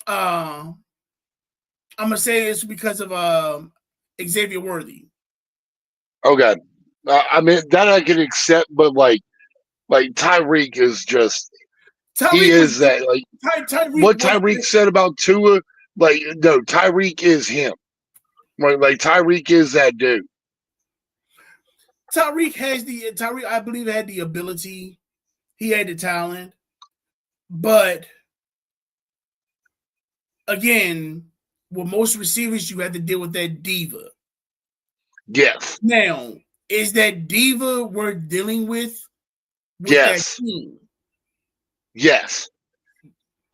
I'm going to say it's because of Xavier Worthy. Okay. I mean, that I can accept, but like Tyreek is just... he is that. Like, what Tyreek said about Tua, like, no, Tyreek is him. Right? Like, Tyreek is that dude. Tyreek, I believe, had the ability. He had the talent, but again, with most receivers, you have to deal with that diva. Yes. Now, is that diva worth dealing with yes. that team? Yes.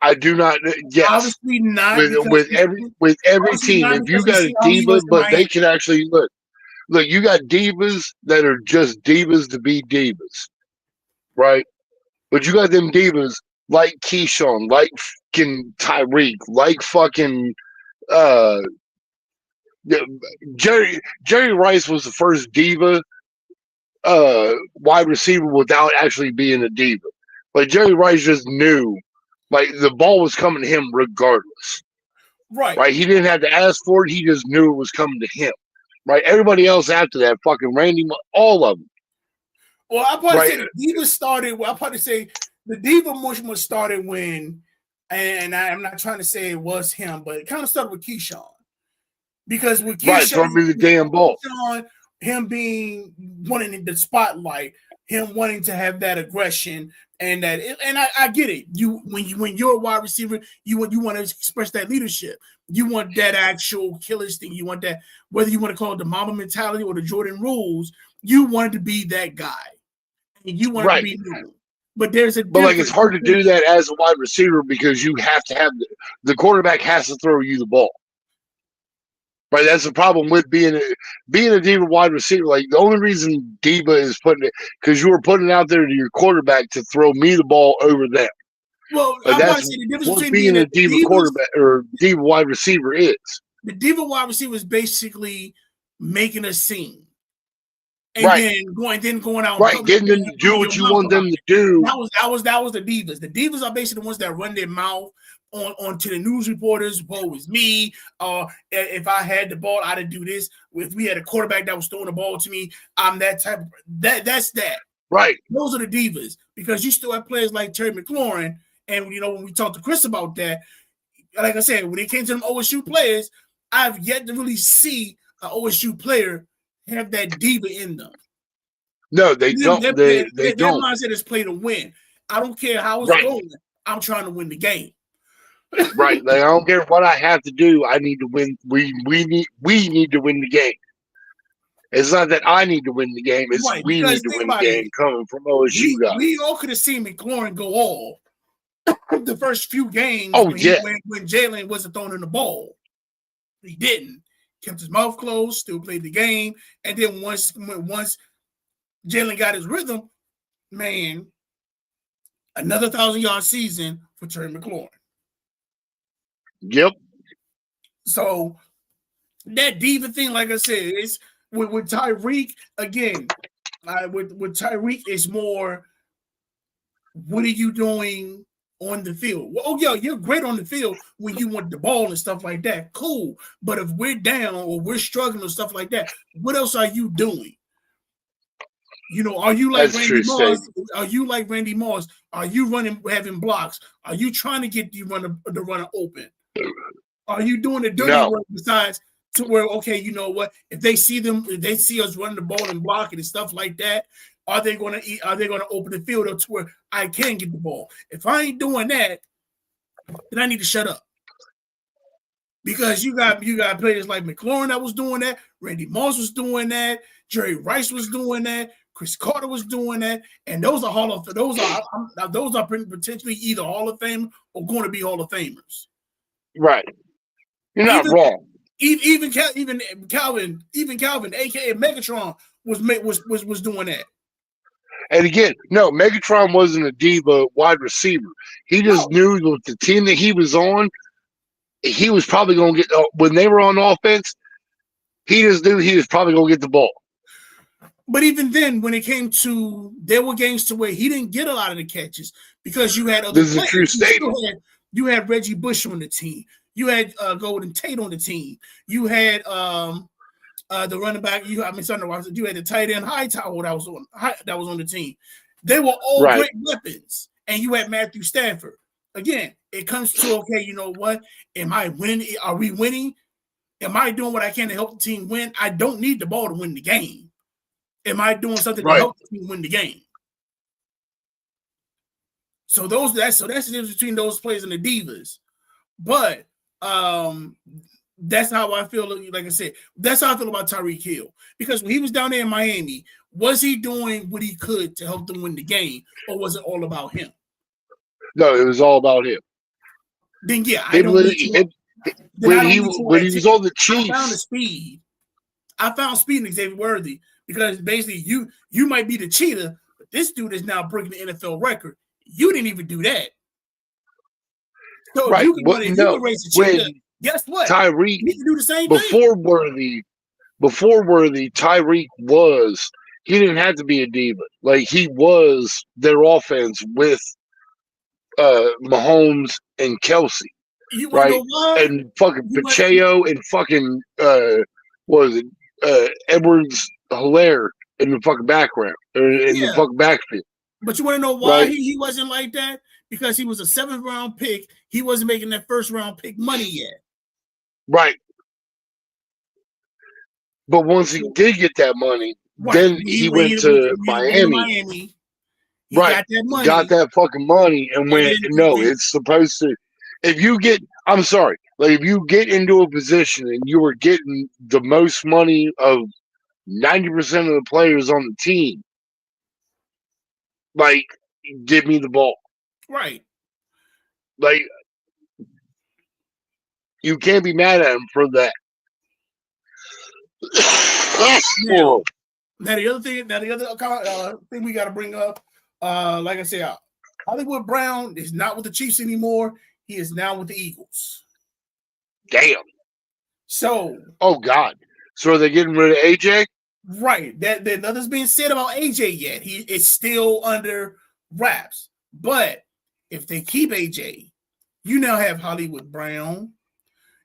I do not. Yes. Obviously not. With every team, if you got a diva, but they can actually look, you got divas that are just divas to be divas, right? But you got them divas like Keyshawn, like fucking Tyreek, like fucking Jerry Rice was the first diva wide receiver without actually being a diva. Like, Jerry Rice just knew, like, the ball was coming to him regardless. Right? He didn't have to ask for it. He just knew it was coming to him. Right? Everybody else after that, fucking Randy, all of them. Well, I'll probably say the diva started. Well, I'll probably say the diva movement started when, and I'm not trying to say it was him, but it kind of started with Keyshawn. Because with Keyshawn, throw me the damn ball. Keyshawn, him wanting the spotlight, him wanting to have that aggression, and I get it. When you're a wide receiver, you want to express that leadership. You want that actual killer's thing. You want that, whether you want to call it the Mamba mentality or the Jordan rules. You wanted to be that guy. You want to be known. But there's a But like, it's hard to do that as a wide receiver because you have to have the quarterback has to throw you the ball. Right, that's the problem with being a diva wide receiver. Like, the only reason diva is putting it because you were putting it out there to your quarterback to throw me the ball over them. Well, like, that's the difference what between being a diva quarterback or diva wide receiver is. The diva wide receiver is basically making a scene. And then going out, getting them to do what you want them to do. That was the divas. The divas are basically the ones that run their mouth on to the news reporters. Woe is me. If I had the ball, I'd do this. If we had a quarterback that was throwing the ball to me, I'm that type of that's that. Right. Those are the divas because you still have players like Terry McLaurin, and when we talked to Chris about that, like I said, when it came to them OSU players, I've yet to really see an OSU player have that diva in them. No, they don't. They don't. Their mindset is play to win. I don't care how it's going. I'm trying to win the game. Right. Like, I don't care what I have to do. I need to win. We need to win the game. It's not that I need to win the game. It's we need to win the game coming from OSU guys. We all could have seen McLaurin go off the first few games when Jalen wasn't throwing in the ball. He didn't. Kept his mouth closed, still played the game. And then once Jalen got his rhythm, man, another 1,000-yard season for Terry McLaurin. Yep. So that diva thing, like I said, it's with Tyreek, again, with Tyreek, it's more, what are you doing on the field? Well, oh, yeah, you're great on the field when you want the ball and stuff like that. Cool. But if we're down or we're struggling or stuff like that, what else are you doing? Are you like Randy Moss? Are you like Randy Moss? Are you having blocks? Are you trying to get the runner open? Are you doing the dirty work besides to where, okay, you know what? If they see us running the ball and blocking and stuff like that, Are they going to open the field up to where I can get the ball? If I ain't doing that, then I need to shut up. Because you got players like McLaurin that was doing that, Randy Moss was doing that, Jerry Rice was doing that, Chris Carter was doing that, and those are potentially either Hall of Fame or going to be Hall of Famers. Right. You're not wrong. Even Calvin, aka Megatron, was doing that. And again, no, Megatron wasn't a diva wide receiver. He just knew with the team that he was on, he was probably going to get when they were on offense. He just knew he was probably going to get the ball. But even then, when it came to, there were games to where he didn't get a lot of the catches because you had other players. This is a true statement. You had Reggie Bush on the team. You had Golden Tate on the team. You had the running back. You had the tight end Hightower that was on the team. They were all great weapons, and you had Matthew Stafford. Again, it comes to, okay, you know what? Am I winning? Are we winning? Am I doing what I can to help the team win? I don't need the ball to win the game. Am I doing something to help the team win the game? So that's the difference between those players and the divas. But that's how I feel. Like I said, that's how I feel about Tyreek Hill. Because when he was down there in Miami, was he doing what he could to help them win the game, or was it all about him? No, it was all about him. Then yeah, when he was on the Chiefs, I found speed in Xavier Worthy because basically you might be the cheater, but this dude is now breaking the NFL record. You didn't even do that. So if you can raise the cheater, guess what? Tyreek, you need to do the same thing. Before Worthy, Tyreek he didn't have to be a diva. Like, he was their offense with Mahomes and Kelsey. And fucking Pacheco and fucking Edwards Hilaire in the fucking background or in the fucking backfield. But you want to know why he wasn't like that? Because he was a 7th round pick. He wasn't making that 1st round pick money yet. Right. But once he did get that money, then he went to Miami. He got that money. Got that fucking money and went, no, it's supposed to. If you get into a position and you were getting the most money of 90% of the players on the team, like, give me the ball. Right. Like, you can't be mad at him for that. Now the other thing we got to bring up, like I said, Hollywood Brown is not with the Chiefs anymore. He is now with the Eagles. Damn. So. Oh God. So are they getting rid of AJ? Right. That nothing's being said about AJ yet. It's still under wraps. But if they keep AJ, you now have Hollywood Brown.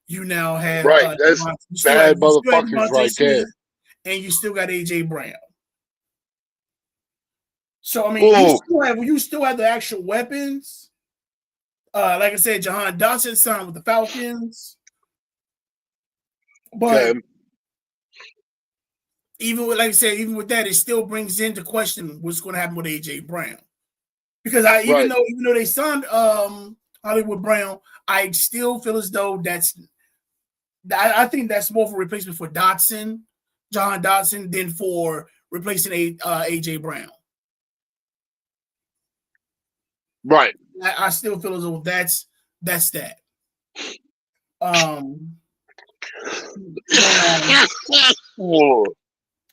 You now have that's bad motherfuckers right there. And you still got AJ Brown. So I mean, you still have the actual weapons. Like I said, Jahan Dotson signed with the Falcons. But even with that, it still brings into question what's going to happen with AJ Brown. Because even though they signed Hollywood Brown, I still feel as though I think that's more for replacement for Jahan Dotson, than for replacing AJ Brown. Right. I still feel as though that's that.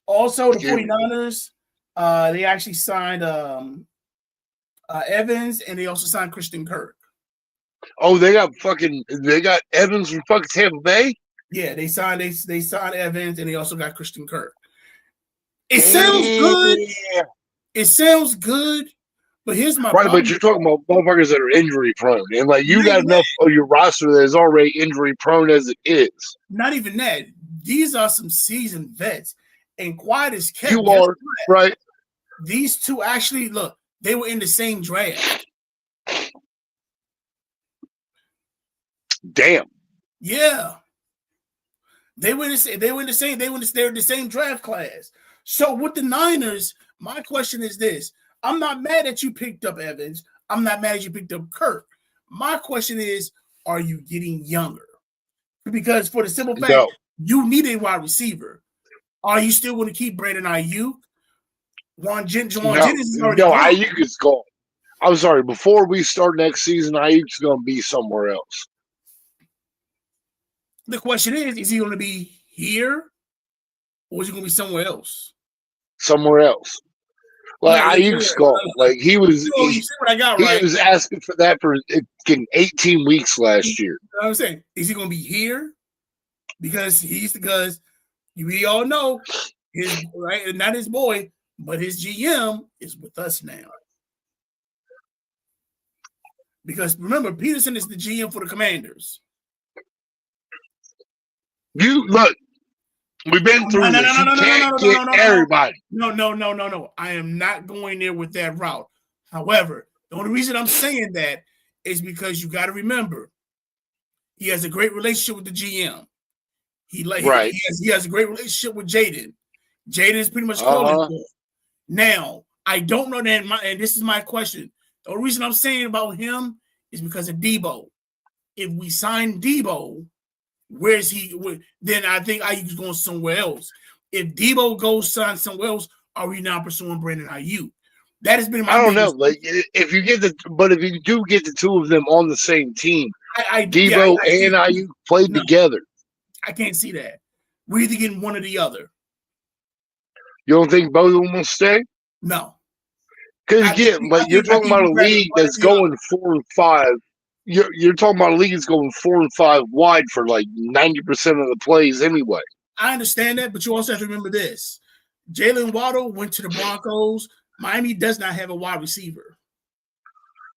Also, the 49ers, they actually signed Evans, and they also signed Christian Kirk. Oh, they got Evans from fucking Tampa Bay? Yeah, they signed Evans, and they also got Christian Kirk. It sounds good. It sounds good, but here's my problem. But you're talking about motherfuckers that are injury prone, and like you got enough of your roster that is already injury prone as it is. Not even that. These are some seasoned vets, and quiet as kept. You are right. These two actually they were in the same draft. Damn. Yeah. They're in the same draft class. So with the Niners, my question is this. I'm not mad that you picked up Evans. I'm not mad that you picked up Kirk. My question is, are you getting younger? Because for the simple fact, No. you need a wide receiver. Are you still going to keep Brandon Ayuk? Juwan Jennings is already No, gone. Ayuk is gone. I'm sorry. Before we start next season, Ayuk's going to be somewhere else. The question is he going to be here or is he going to be somewhere else? Somewhere else. Like Ayuk's gone. Like he was. You see what I got, He right? was asking for that for 18 weeks last year. You know what I'm saying? Is he going to be here? Because we all know his right, not his boy, but his GM is with us now. Because remember, Peterson is the GM for the Commanders. You look, we've been through this. You can't get everybody. No. I am not going there with that route. However, the only reason I'm saying that is because you got to remember he has a great relationship with the GM. He has a great relationship with Jaden. Jaden is pretty much calling for him. Now, I don't know that, and this is my question. The only reason I'm saying about him is because of Debo. If we sign Debo, where's he? Then I think Ayuk's going somewhere else. If Debo goes sign somewhere else, are we now pursuing Brandon Ayuk? That has been my. I don't know. Like if you do get the two of them on the same team, Debo and Ayuk played together. I can't see that. We're either getting one or the other. You don't think both of them will stay? No. Because again, like you're talking about a league that's going 4 and 5. You're talking about a league that's going 4 and 5 wide for like 90% of the plays anyway. I understand that, but you also have to remember this. Jalen Waddle went to the Broncos. Miami does not have a wide receiver.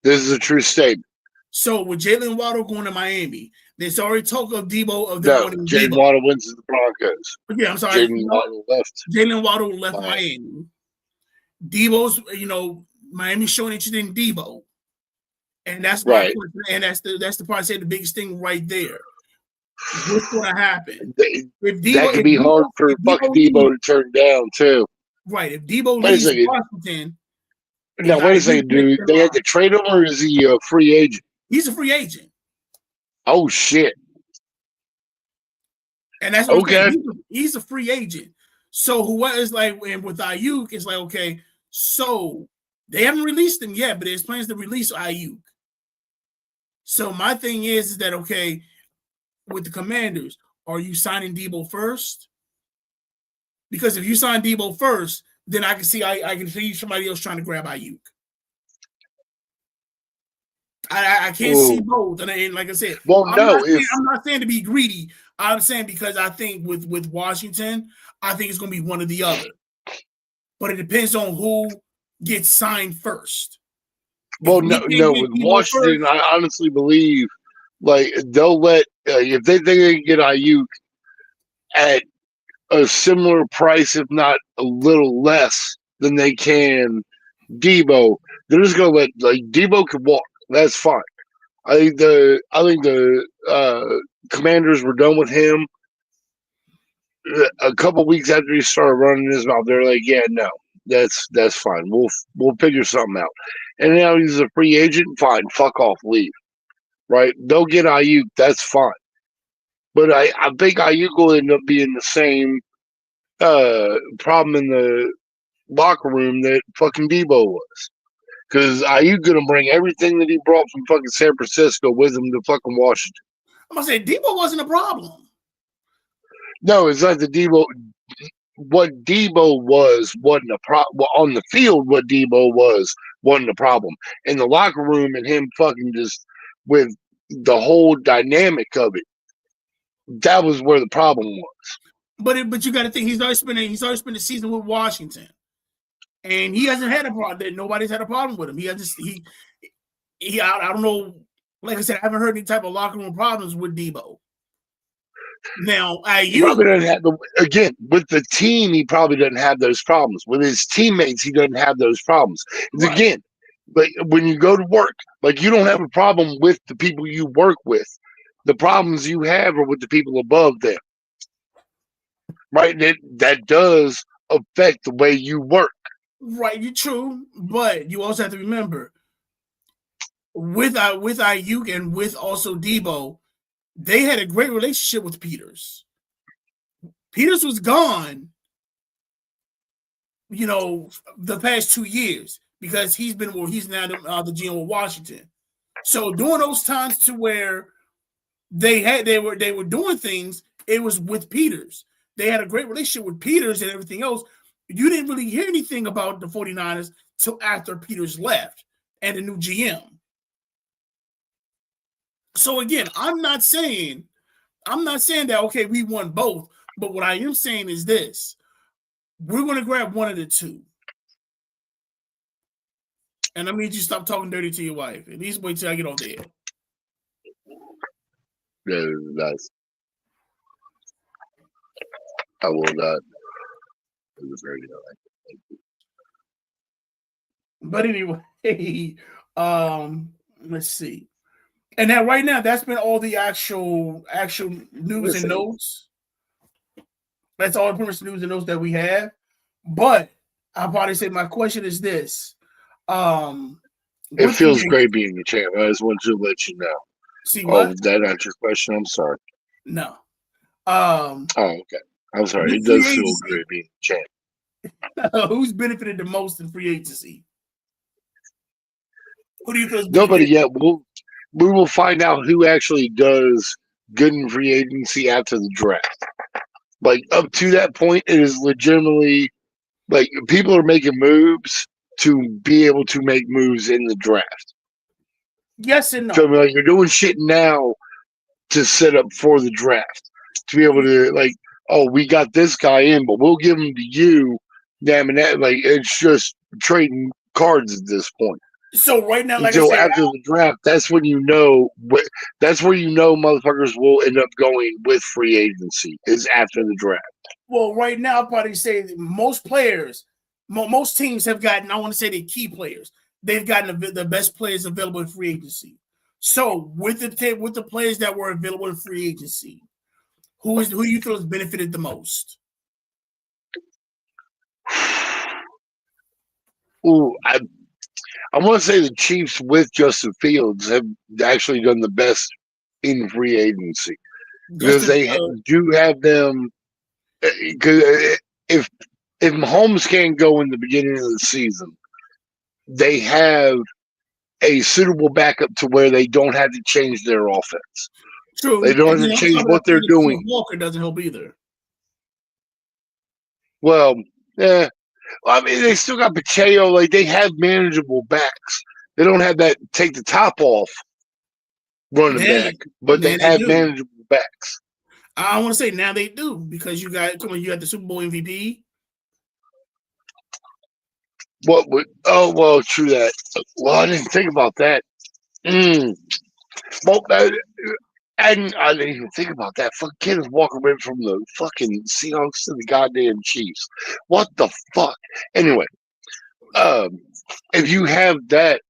This is a true statement. So with Jalen Waddle going to Miami, there's already talk of Debo of them wanting Jalen Waddle went to the Broncos. Yeah, I'm sorry. Jalen Waddle left Miami. Debo's, Miami's showing interest in Debo. And that's right. And that's the part I say the biggest thing right there. What's going to happen? That could be hard for Debo to turn down too. Right. If Debo leaves Washington. Now wait a second, dude. They had to trade him, or is he a free agent? He's a free agent. Oh shit. And that's what okay. He's a free agent. So what is like, and with Ayuk, it's like, okay, so they haven't released him yet, but there's plans to release Ayuk. So my thing is that, okay, with the Commanders, are you signing Debo first? Because if you sign Debo first, then I can see somebody else trying to grab Ayuk. I can't see both. And like I said, I'm not saying to be greedy. I'm saying because I think with Washington, I think it's going to be one or the other. But it depends on who gets signed first. Well, no. With Washington, first, I honestly believe like they'll let if they think they can get Ayuk at a similar price, if not a little less than they can Debo, they're just going to let like Debo could walk. That's fine. I think the Commanders were done with him a couple weeks after he started running his mouth. They're like, yeah, no, that's fine. We'll figure something out. And now he's a free agent. Fine, fuck off, leave. Right? They'll get Ayuk. That's fine. But I think Ayuk will end up being the same problem in the locker room that fucking Debo was. Because Ayuk gonna bring everything that he brought from fucking San Francisco with him to fucking Washington. I'm gonna say Debo wasn't a problem. No, it's like the Debo. What Debo wasn't a problem. Well, on the field, what Debo wasn't a problem. In the locker room and him fucking just with the whole dynamic of it, that was where the problem was. But you got to think he's always spent the season with Washington. And he hasn't had a problem. Nobody's had a problem with him. I don't know. Like I said, I haven't heard any type of locker room problems with Debo. Now, he probably doesn't have again with the team. He probably doesn't have those problems. With his teammates, he doesn't have those problems. Right. Again, like when you go to work, like you don't have a problem with the people you work with. The problems you have are with the people above them. Right? That does affect the way you work. Right, you're true, but you also have to remember with Ayuk and with also Debo, they had a great relationship with Peters. Peters was gone, the past 2 years because he's now the GM of Washington. So during those times to where they were doing things, it was with Peters. They had a great relationship with Peters and everything else. You didn't really hear anything about the 49ers till after Peters left and the new GM. So again, I'm not saying that, okay, we won both, but what I am saying is this. We're going to grab one of the two. And I need you to stop talking dirty to your wife. At least wait till I get off the air. Yeah, that's. I will not. It was very nice. But anyway, let's see. And now, right now, that's been all the actual news and notes. That's all the pretty much news and notes that we have. But I'll probably say my question is this. It feels great being the champ. I just wanted to let you know. See what? Oh, that answered your question? I'm sorry. No. Oh, okay. I'm sorry. It does feel great being the champ. Who's benefited the most in free agency? Who do you feel? Nobody yet. We will find out who actually does good in free agency after the draft. Like up to that point, it is legitimately like people are making moves to be able to make moves in the draft. Yes and no. So like you're doing shit now to set up for the draft to be able to like, oh, we got this guy in, but we'll give him to you. Damn it! Like it's just trading cards at this point. So right now, like until I said, after the draft, that's when you know. That's where you know motherfuckers will end up going with free agency is after the draft. Well, right now, I'll probably say that most players, most teams have gotten. I want to say the key players. They've gotten the best players available in free agency. So with the players that were available in free agency, who do you feel has benefited the most? Ooh, I want to say the Chiefs with Justin Fields have actually done the best in free agency because they do have them. Because if Mahomes can't go in the beginning of the season, they have a suitable backup to where they don't have to change their offense. True, they don't have to change what they're doing. Walker doesn't help either. Well, yeah. I mean, they still got Pacheco. Like they have manageable backs. They don't have that take the top off running back, but they have manageable backs. I want to say now they do because you got the Super Bowl MVP. What would? Oh well, true that. Well, I didn't think about that. Well, I didn't even think about that. Fuck, Kenneth Walker went from the fucking Seahawks to the goddamn Chiefs. What the fuck? Anyway, if you have that,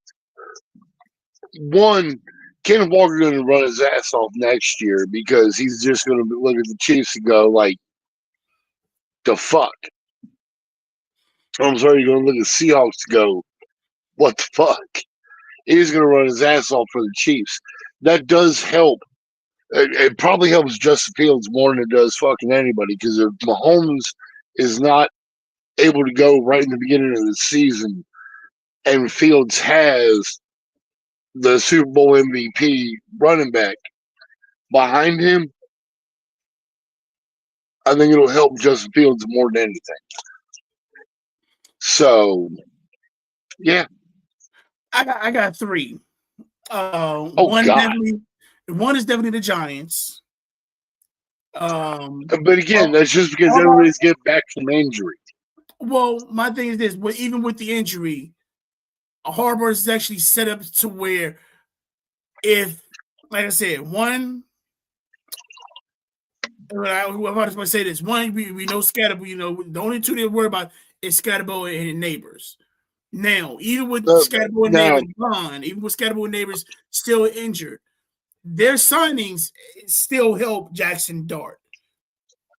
one, Kenneth Walker going to run his ass off next year because he's just going to look at the Chiefs and go like, the fuck. I'm sorry, you're going to look at the Seahawks and go, what the fuck? He's going to run his ass off for the Chiefs. That does help. It probably helps Justin Fields more than it does fucking anybody because if Mahomes is not able to go right in the beginning of the season and Fields has the Super Bowl MVP running back behind him, I think it'll help Justin Fields more than anything. So, yeah. I got three. One is definitely the Giants. But again, that's just because everybody's getting back from injury. Well, my thing is this: even with the injury, Harbaugh is actually set up to where, if, like I said, one, I was going to say this: one, we know Scatterbo. The only two they worry about is Scatterbo and Neighbors. Now, even with Scatterbo and Neighbors gone, even with Scatterbo and Neighbors still injured, their signings still help Jackson Dart.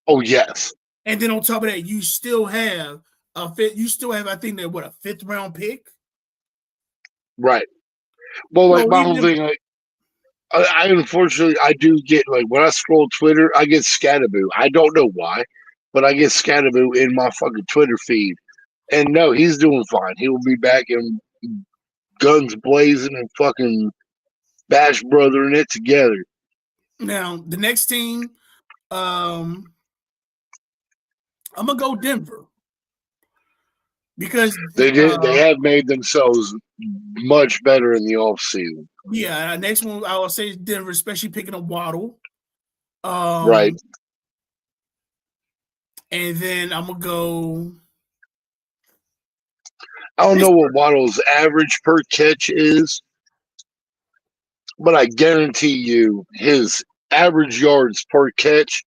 Oh, yes. And then on top of that, you still have a fifth. You still have, I think, that what, a 5th round pick. Right. Well, like So my whole thing, like I unfortunately I do get like when I scroll Twitter, I get Scataboo. I don't know why, but I get Scataboo in my fucking Twitter feed. And no, he's doing fine. He will be back in guns blazing and fucking Bash Brothering it together. Now the next team, I'm gonna go Denver because They did. They have made themselves much better in the off season. Yeah, next one I will say is Denver, especially picking up Waddle. Right. And then I'm gonna go. I don't know what Waddle's average per catch is, but I guarantee you his average yards per catch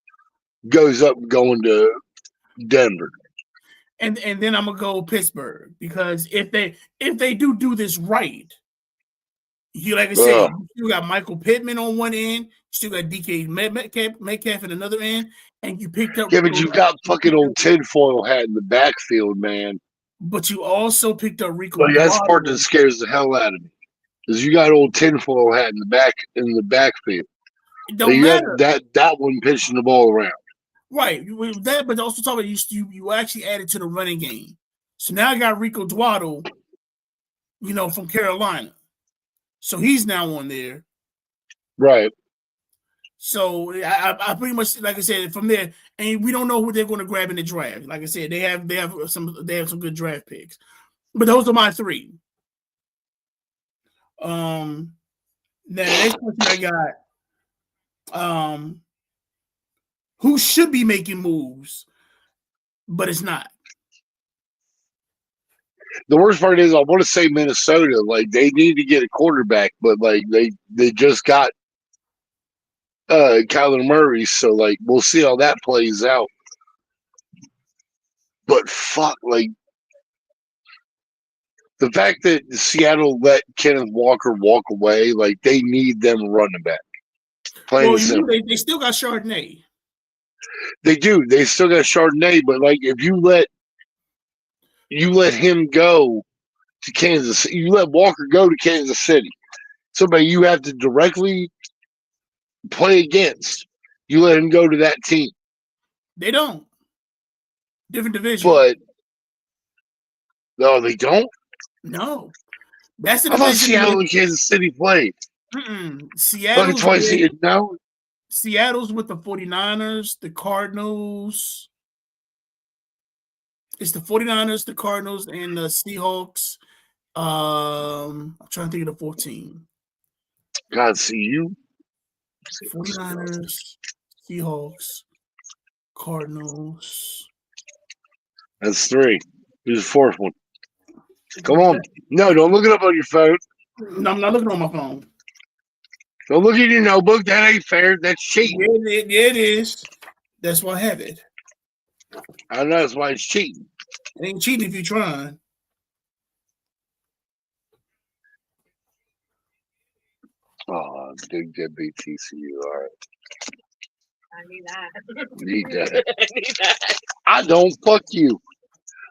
goes up going to Denver. And then I'm gonna go Pittsburgh because if they do this right, you like I said, you still got Michael Pittman on one end, you still got DK Metcalf at another end, and you picked up. Yeah, but you got fucking old tinfoil hat in the backfield, man. But you also picked up Rico. But that's the part that scares the hell out of me, because you got old tinfoil hat in the backfield. It don't matter. That one pitching the ball around. Right, that, but also talking about you actually added to the running game. So now I got Rico Dwaddle, from Carolina. So he's now on there. Right. So I pretty much, like I said, from there, and we don't know who they're going to grab in the draft. Like I said, they have some good draft picks. But those are my 3. Now the next question I got, who should be making moves, but it's not. The worst part is I want to say Minnesota. Like they need to get a quarterback, but like they just got Kyler Murray, so like we'll see how that plays out. But fuck, like the fact that Seattle let Kenneth Walker walk away, like they need them running back. Well, they still got Chardonnay. They do. They still got Chardonnay, but like if you let him go to Kansas City, you let Walker go to Kansas City, somebody you have to directly play against, you let him go to that team. They don't. Different division. But no, they don't. No, that's the division. I thought Seattle and Kansas City played. Seattle's twice a year. No. Seattle's with the 49ers, the Cardinals. It's the 49ers, the Cardinals, and the Seahawks. I'm trying to think of the 14. God, see you. 49ers, Seahawks, Cardinals. That's 3. Who's the 4th one? Come on. No, don't look it up on your phone. No, I'm not looking on my phone. Don't look at your notebook. That ain't fair. That's cheating. Yeah, it is. That's why I have it. I know that's why it's cheating. It ain't cheating if you're trying. Oh, big deadbeat TCU. All right. I need that. Need that. I need that. I don't. Fuck you.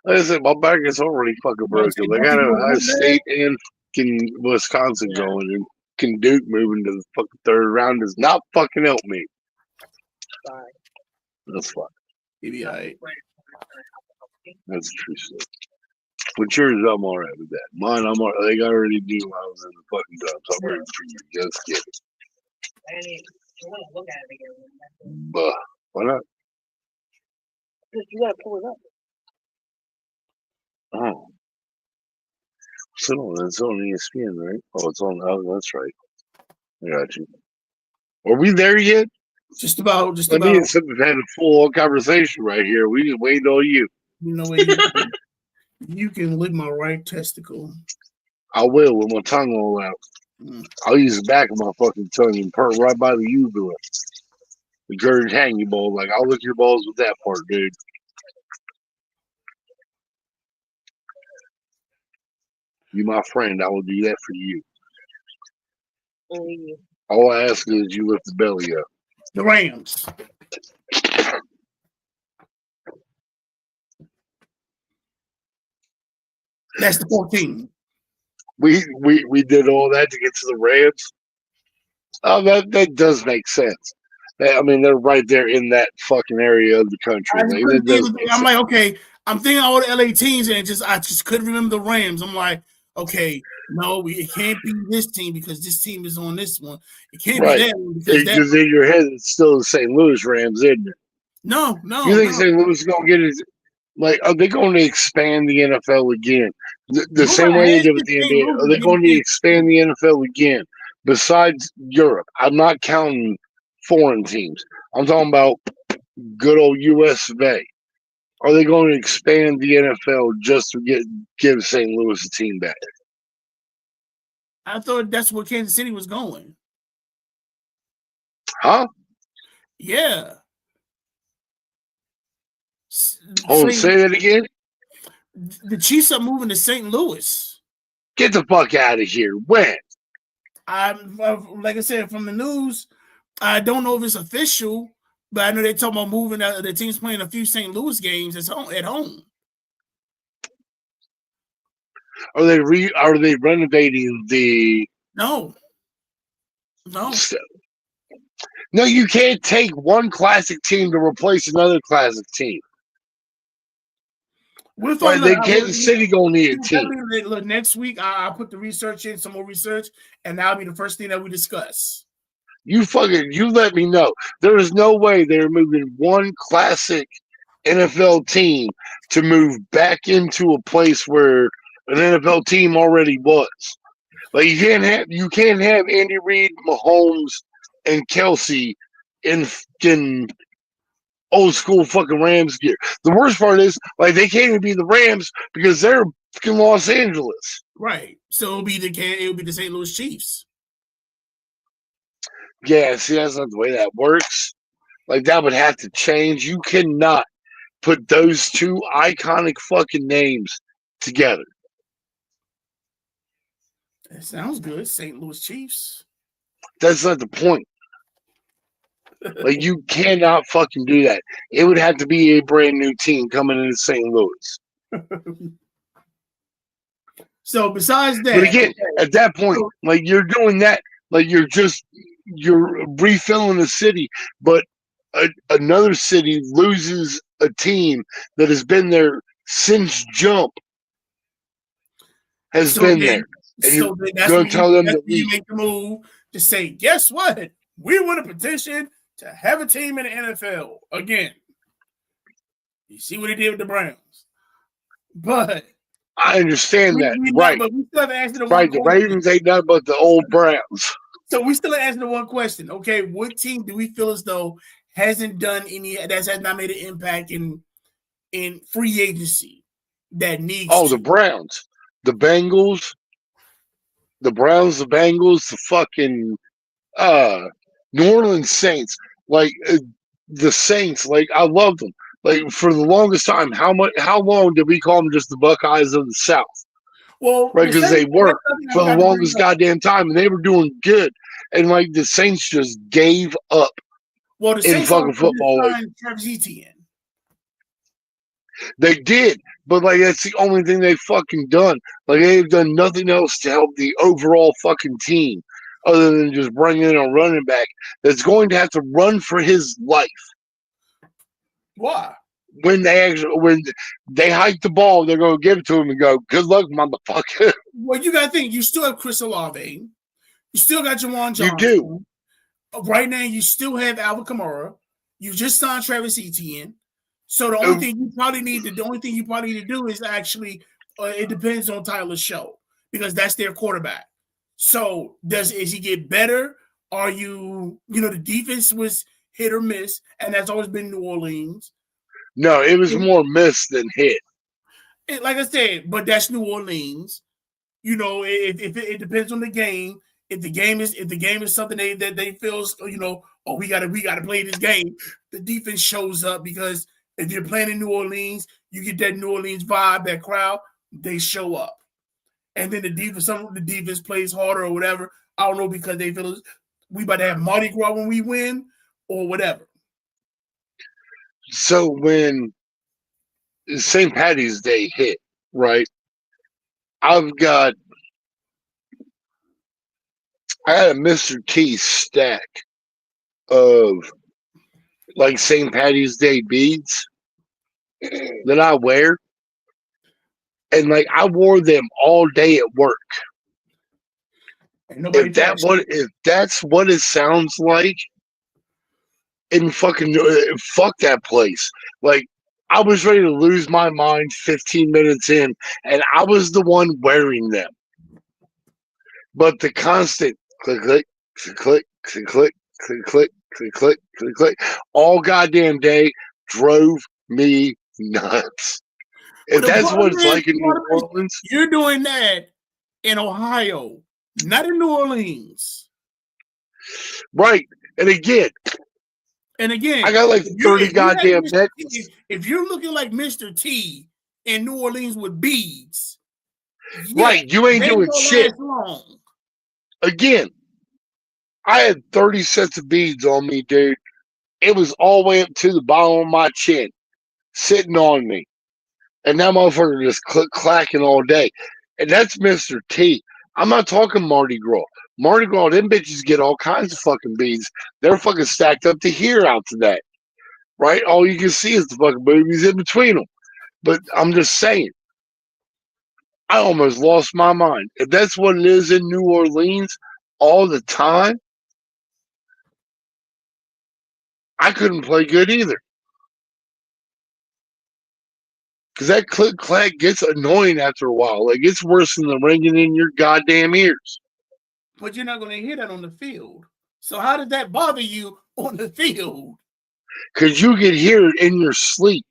Like I said, my back is already fucking broken. Like I know Ohio State and Wisconsin going, and can Duke moving to the fucking 3rd round does not fucking help me. Sorry. That's fine. Maybe That's true stuff. With yours, I'm all right with that. Mine, I'm all right. Like I already knew I was in the fucking dumps. I'm ready for you. Just get it. I need to look at it again. But why not? You gotta pull it up. Oh. It's on ESPN, right? Oh, it's on. Oh, that's right. I got you. Are we there yet? Just about. Me and Sim have had a full conversation right here. We just waiting on you. You know what? You can lick my right testicle. I will with my tongue all out. I'll use the back of my fucking tongue and purr right by the uvula. The Gerd hanging ball. Like, I'll lick your balls with that part, dude. You my friend. I will do that for you. Only you. All I ask is you lift the belly up. The Rams. That's the 14. We did all that to get to the Rams. Oh, that does make sense. I mean, they're right there in that fucking area of the country. I just Like, couldn't that think does of make I'm sense. like, okay, I'm thinking all the LA teams, and I just couldn't remember the Rams. I'm like, okay, no, it can't be this team because this team is on this one. It can't be Right. that one because that. Because in your head, it's still the St. Louis Rams, isn't it? No, You no, think no, St. Louis is going to get it? Like, are they going to expand the NFL again? The same Rumor way they has did with it the St. NBA. Louis Are is they getting going to expand the NFL again? Besides Europe, I'm not counting foreign teams. I'm talking about good old US of A. Are they going to expand the NFL just to give St. Louis a team back? I thought that's where Kansas City was going. Huh? Yeah. Hold on, say that again. The Chiefs are moving to St. Louis. Get the fuck out of here. When? Like I said, from the news, I don't know if it's official, but I know they're talking about moving. The team's playing a few St. Louis games at home. Are they renovating the? No. No, you can't take one classic team to replace another classic team. We'll Right? Kansas City gonna need a team. Look, next week I'll put the research in, some more research, and that'll be the first thing that we discuss. You let me know. There is no way they're moving one classic NFL team to move back into a place where an NFL team already was. Like you can't have Andy Reid, Mahomes, and Kelsey in old school fucking Rams gear. The worst part is like they can't even be the Rams because they're fucking Los Angeles. Right. So it'll be the St. Louis Chiefs. Yeah, see, that's not the way that works. Like that would have to change. You cannot put those two iconic fucking names together. It sounds good. St. Louis Chiefs. That's not the point. Like you cannot fucking do that. It would have to be a brand new team coming into St. Louis. So besides that, but again, at that point, like you're doing that, like you're refilling the city, but another city loses a team that has been there since jump. Has been there. And so you're going to tell them that you make the move to say, guess what? We want a petition to have a team in the NFL again. You see what he did with the Browns. But I understand that. Right. But we still have to answer the right. one The Ravens ain't nothing but the old Browns. So we still answer the one question. Okay, what team do we feel as though hasn't done any that has not made an impact in free agency that needs the Browns. The Bengals, the Browns, the Bengals, the fucking New Orleans Saints. Like the Saints, like I love them. Like for the longest time, how long did we call them just the Buckeyes of the South? Well, right, because they were for the longest goddamn time, and they were doing good, and like the Saints just gave up. Well, the Saints in fucking football, like, Travis Etienne. They did, but like that's the only thing they've fucking done. Like they've done nothing else to help the overall fucking team, other than just bringing in a running back that's going to have to run for his life. Why? When they hike the ball, they're going to give it to him and go, "Good luck, motherfucker." Well, you got to think. You still have Chris Olave. You still got Jawan Johnson. You do. Right now, you still have Alvin Kamara. You just signed Travis Etienne. So the only thing you probably need to do is actually it depends on Tyler's show because that's their quarterback. So is he get better? Are the defense was hit or miss, and that's always been New Orleans. No, it was more miss than hit. Like I said, but that's New Orleans. If it depends on the game. If the game is something that they feel, we gotta play this game. The defense shows up because if you're playing in New Orleans, you get that New Orleans vibe, that crowd. They show up, and then the defense plays harder or whatever. I don't know because they feel we about to have Mardi Gras when we win or whatever. So when St. Patty's Day hit, right? I've got I had a Mr. T stack of like St. Patty's Day beads that I wear, and like I wore them all day at work. And nobody If that's what it sounds like, and fucking fuck that place. Like I was ready to lose my mind 15 minutes in, and I was the one wearing them. But the constant click, click, click, click, click, click, click, click, click, click, click, all goddamn day drove me nuts. But If the that's what problem it's is, like in New Orleans, you're doing that in Ohio, not in New Orleans. right? And again, I got like 30 goddamn necklaces. If you're looking like Mr. T in New Orleans with beads, Right, you ain't doing shit. Long. Again, I had 30 sets of beads on me, dude. It was all the way up to the bottom of my chin, sitting on me. And that motherfucker just clacking all day. And that's Mr. T. I'm not talking Mardi Gras. Mardi Gras, them bitches get all kinds of fucking beads. They're fucking stacked up to here out to that. Right? All you can see is the fucking boobies in between them. But I'm just saying, I almost lost my mind. If that's what it is in New Orleans all the time, I couldn't play good either. Because that click clack gets annoying after a while. Like it's worse than the ringing in your goddamn ears. But you're not going to hear that on the field. So how did that bother you on the field? Because you can hear it in your sleep.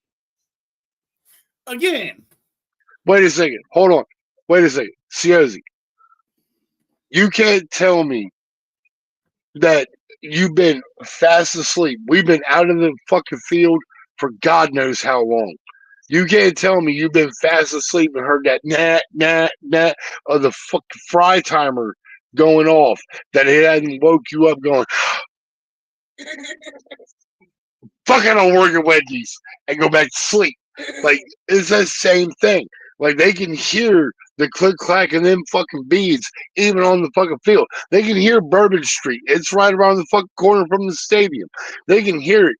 Again. Wait a second. Hold on. Wait a second. Ciosi, you can't tell me that you've been fast asleep. We've been out of the fucking field for God knows how long. You can't tell me you've been fast asleep and heard that nah of the fucking fry timer going off, that it hasn't woke you up going, fuck, I don't work at Wendy's, and go back to sleep. Like, it's that same thing. Like, they can hear the click clack and them fucking beads even on the fucking field. They can hear Bourbon Street. It's right around the fucking corner from the stadium. They can hear it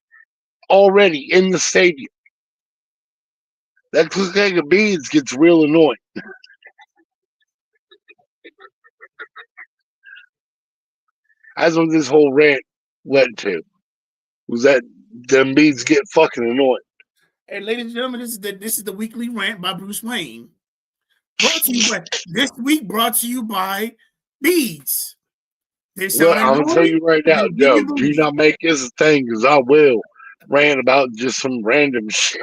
already in the stadium. That click clack of beads gets real annoying. That's what this whole rant led to. Was that them beads get fucking annoying. Hey, ladies and gentlemen, this is the weekly rant by Bruce Wayne. This week brought to you by Beads. Look, I'm gonna tell you right now, Joe, do not make this a thing, because I will rant about just some random shit.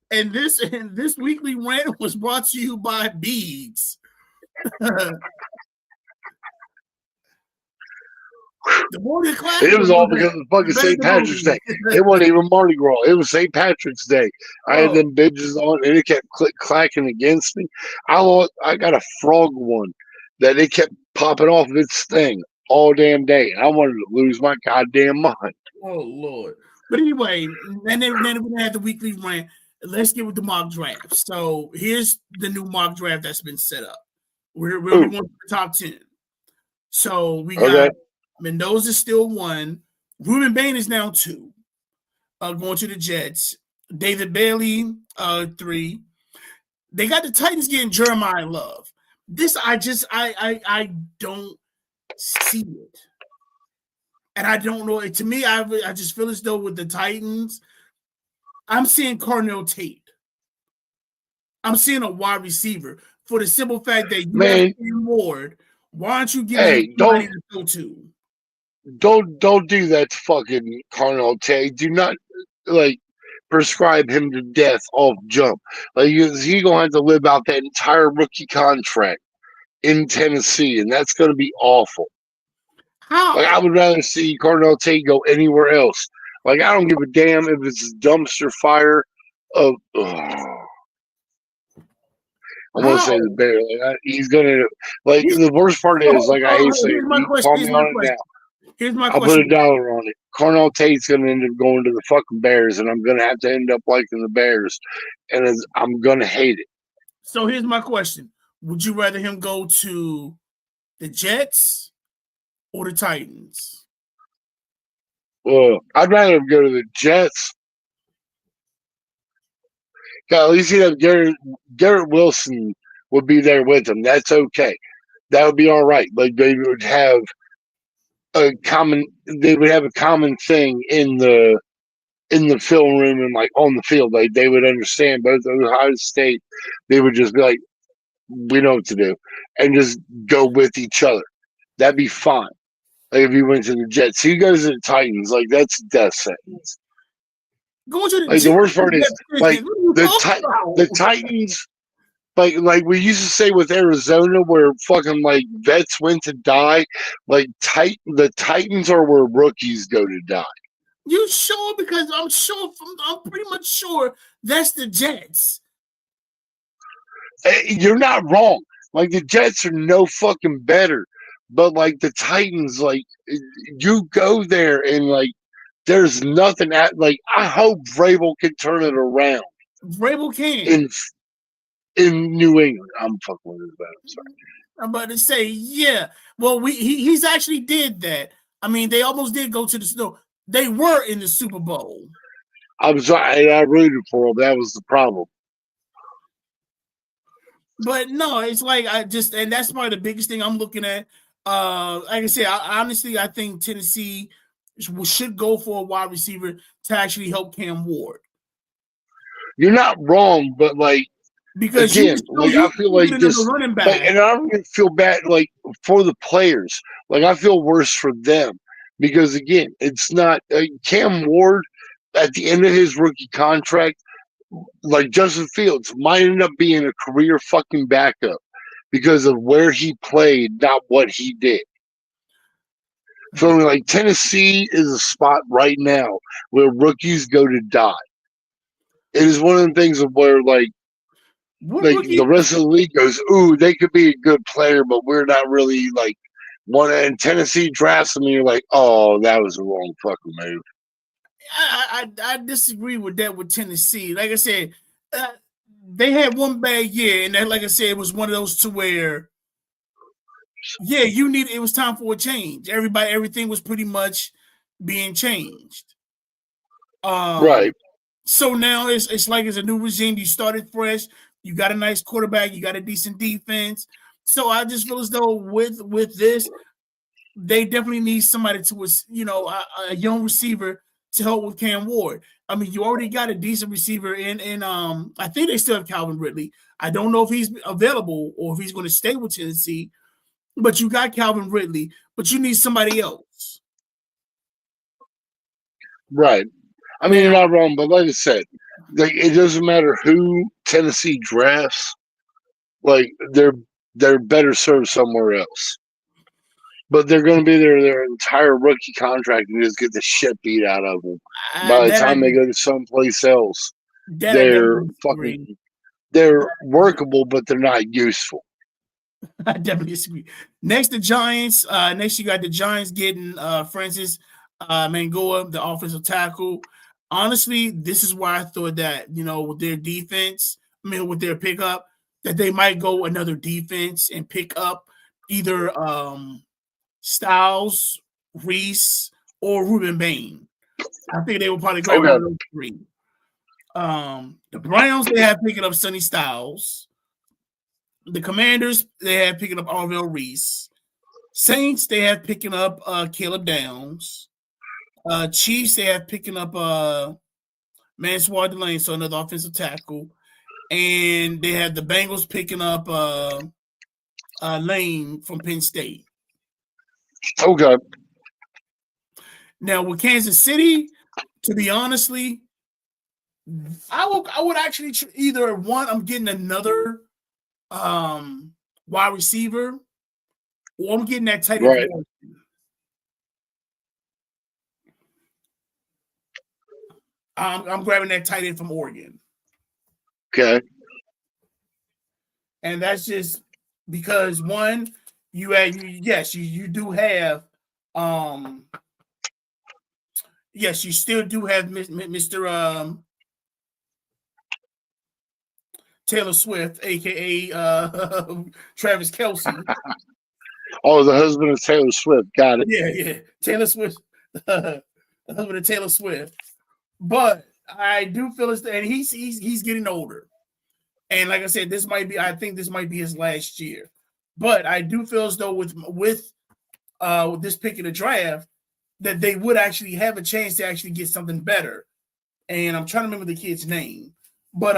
And this weekly rant was brought to you by Beads. It was all because of fucking St. Patrick's Day. It wasn't even Mardi Gras. It was St. Patrick's Day. I had them bitches on, and it kept click clacking against me. I got a frog one that it kept popping off of its thing all damn day. I wanted to lose my goddamn mind. Oh Lord! But anyway, and then we had the weekly rant. Let's get with the mock draft. So here's the new mock draft that's been set up. We're going to the top 10. So we got Mendoza still 1. Ruben Bain is now 2. Going to the Jets. David Bailey 3. They got the Titans getting Jeremiah Love. This I don't see it. And I don't know. To me, I just feel as though with the Titans, I'm seeing Cornell Tate. I'm seeing a wide receiver for the simple fact that you have Ward. Why aren't you giving somebody to go to? Don't do that to fucking Cornell Tate. Do not prescribe him to death off jump. Like he gonna have to live out that entire rookie contract in Tennessee, and that's gonna be awful. How? Like I would rather see Cornell Tate go anywhere else. Like I don't give a damn if it's a dumpster fire of. I'm gonna say the Bear. He's gonna the worst part is I hate saying it. Call me on it now. Here's my I'll question. put $1 on it. Cornell Tate's gonna end up going to the fucking Bears, and I'm gonna have to end up liking the Bears, and I'm gonna hate it. So here's my question: would you rather him go to the Jets or the Titans? Well, I'd rather him go to the Jets. At least he'd have Garrett Wilson would be there with him. That's okay. That would be all right. Like they would have a common thing in the film room and like on the field. Like they would understand both Ohio State. They would just be like, we know what to do, and just go with each other. That'd be fine. Like if he went to the Jets, he goes to the Titans. Like that's death sentence. Going to the Like Jets, the worst part is like what are you talking about? the Titans. Like we used to say with Arizona, where fucking like vets went to die. Like the Titans are where rookies go to die. You sure? Because I'm pretty much sure that's the Jets. You're not wrong. Like the Jets are no fucking better, but like the Titans, like you go there and like there's nothing at like. I hope Vrabel can turn it around. Vrabel can in New England. I'm fucking with that. I'm sorry. I'm about to say, yeah. Well, he's actually did that. I mean, they almost did go to the snow. They were in the Super Bowl. I'm sorry. I rooted for them. That was the problem. But no, it's like and that's probably the biggest thing I'm looking at. Like I said, honestly, I think Tennessee should go for a wide receiver to actually help Cam Ward. You're not wrong, but like because again, I feel like this, running back. Like, and I don't even feel bad like for the players. Like I feel worse for them because again, it's not Cam Ward at the end of his rookie contract. Like Justin Fields might end up being a career fucking backup because of where he played, not what he did. So like Tennessee is a spot right now where rookies go to die. It is one of the things of where like the rest of the league goes, ooh, they could be a good player, but we're not really like one. And Tennessee drafts them, and you're like, oh, that was a wrong fucking move. I disagree with that with Tennessee. Like I said, they had one bad year, and that, like I said, it was one of those to where, yeah, it was time for a change. Everything was pretty much being changed. Right. So now it's like it's a new regime. You started fresh. You got a nice quarterback. You got a decent defense. So I just feel as though with this, they definitely need somebody to, a young receiver to help with Cam Ward. I mean, you already got a decent receiver in I think they still have Calvin Ridley. I don't know if he's available or if he's going to stay with Tennessee, but you got Calvin Ridley, but you need somebody else. Right. I mean, you're not wrong, but like I said, like it doesn't matter who Tennessee drafts. Like they're better served somewhere else. But they're going to be their entire rookie contract and just get the shit beat out of them. By the time they go to someplace else, they're workable, but they're not useful. I definitely disagree. Next, the Giants. Next, you got the Giants getting Francis Mangoa, the offensive tackle. Honestly, this is why I thought that, with their defense, with their pickup, that they might go another defense and pick up either Styles, Reese, or Ruben Bain. I think they will probably go one of those three. The Browns, they have picking up Sonny Styles. The Commanders, they have picking up Arvell Reese. Saints, they have picking up Caleb Downs. Chiefs, they have picking up Mansour Delane, so another offensive tackle. And they have the Bengals picking up Lane from Penn State. Okay. Now with Kansas City, to be honestly, I would actually either one, I'm getting another wide receiver, or I'm getting that tight end. Right. I'm grabbing that tight end from Oregon. Okay. And that's just because one, you do have yes, you still do have Mr. Taylor Swift, aka Travis Kelce. Oh, the husband of Taylor Swift. Got it. Yeah. Taylor Swift, the husband of Taylor Swift. But I do feel and he's getting older. And like I said, I think this might be his last year. But I do feel as though with this pick in the draft, that they would actually have a chance to actually get something better. And I'm trying to remember the kid's name. But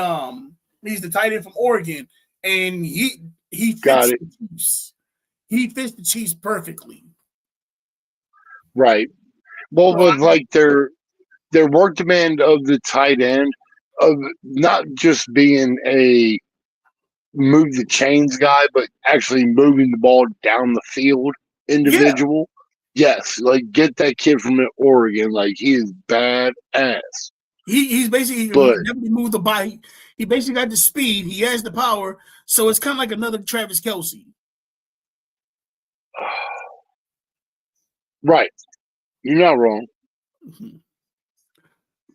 he's the tight end from Oregon, and he fits the Chiefs. He fits the Chiefs perfectly. Right. Well, So but like their work demand of the tight end of not just being a move the chains guy, but actually moving the ball down the field individual. Yeah. Yes, like get that kid from Oregon. Like he is badass. He's basically definitely moved the body. He basically got the speed. He has the power. So it's kind of like another Travis Kelce. Right. You're not wrong.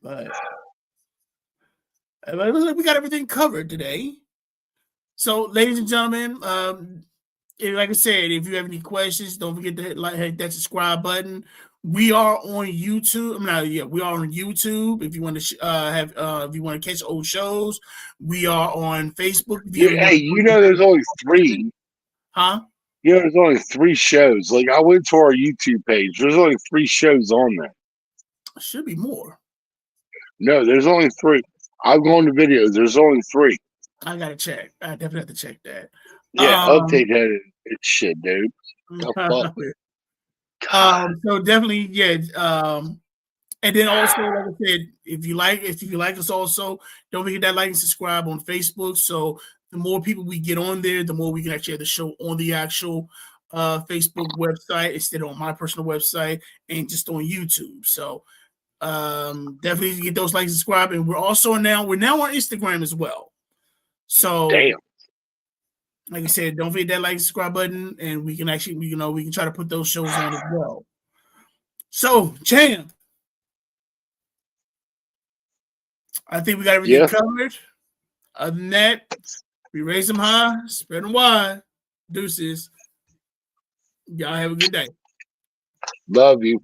But it looks like we got everything covered today. So, ladies and gentlemen, like I said, if you have any questions, don't forget to hit that subscribe button. We are on YouTube. We are on YouTube. If you want to if you want to catch old shows, we are on Facebook. Hey, there's only 3. Huh? There's only 3 shows. Like I went to our YouTube page. There's only 3 shows on there. Should be more. No, there's only 3. I've gone to videos. There's only 3. I gotta check. I definitely have to check that. Yeah, update that shit, dude. The fuck? So definitely, yeah. And then also, like I said, if you like us, also don't forget that like and subscribe on Facebook. So the more people we get on there, the more we can actually have the show on the actual Facebook website instead of on my personal website and just on YouTube. So definitely get those likes and subscribe. And we're now on Instagram as well. So damn. Like I said, don't forget that like and subscribe button, and we can actually, we can try to put those shows on as well. So, Champ, I think we got everything covered. Other than that, we raise them high, spread them wide. Deuces. Y'all have a good day. Love you.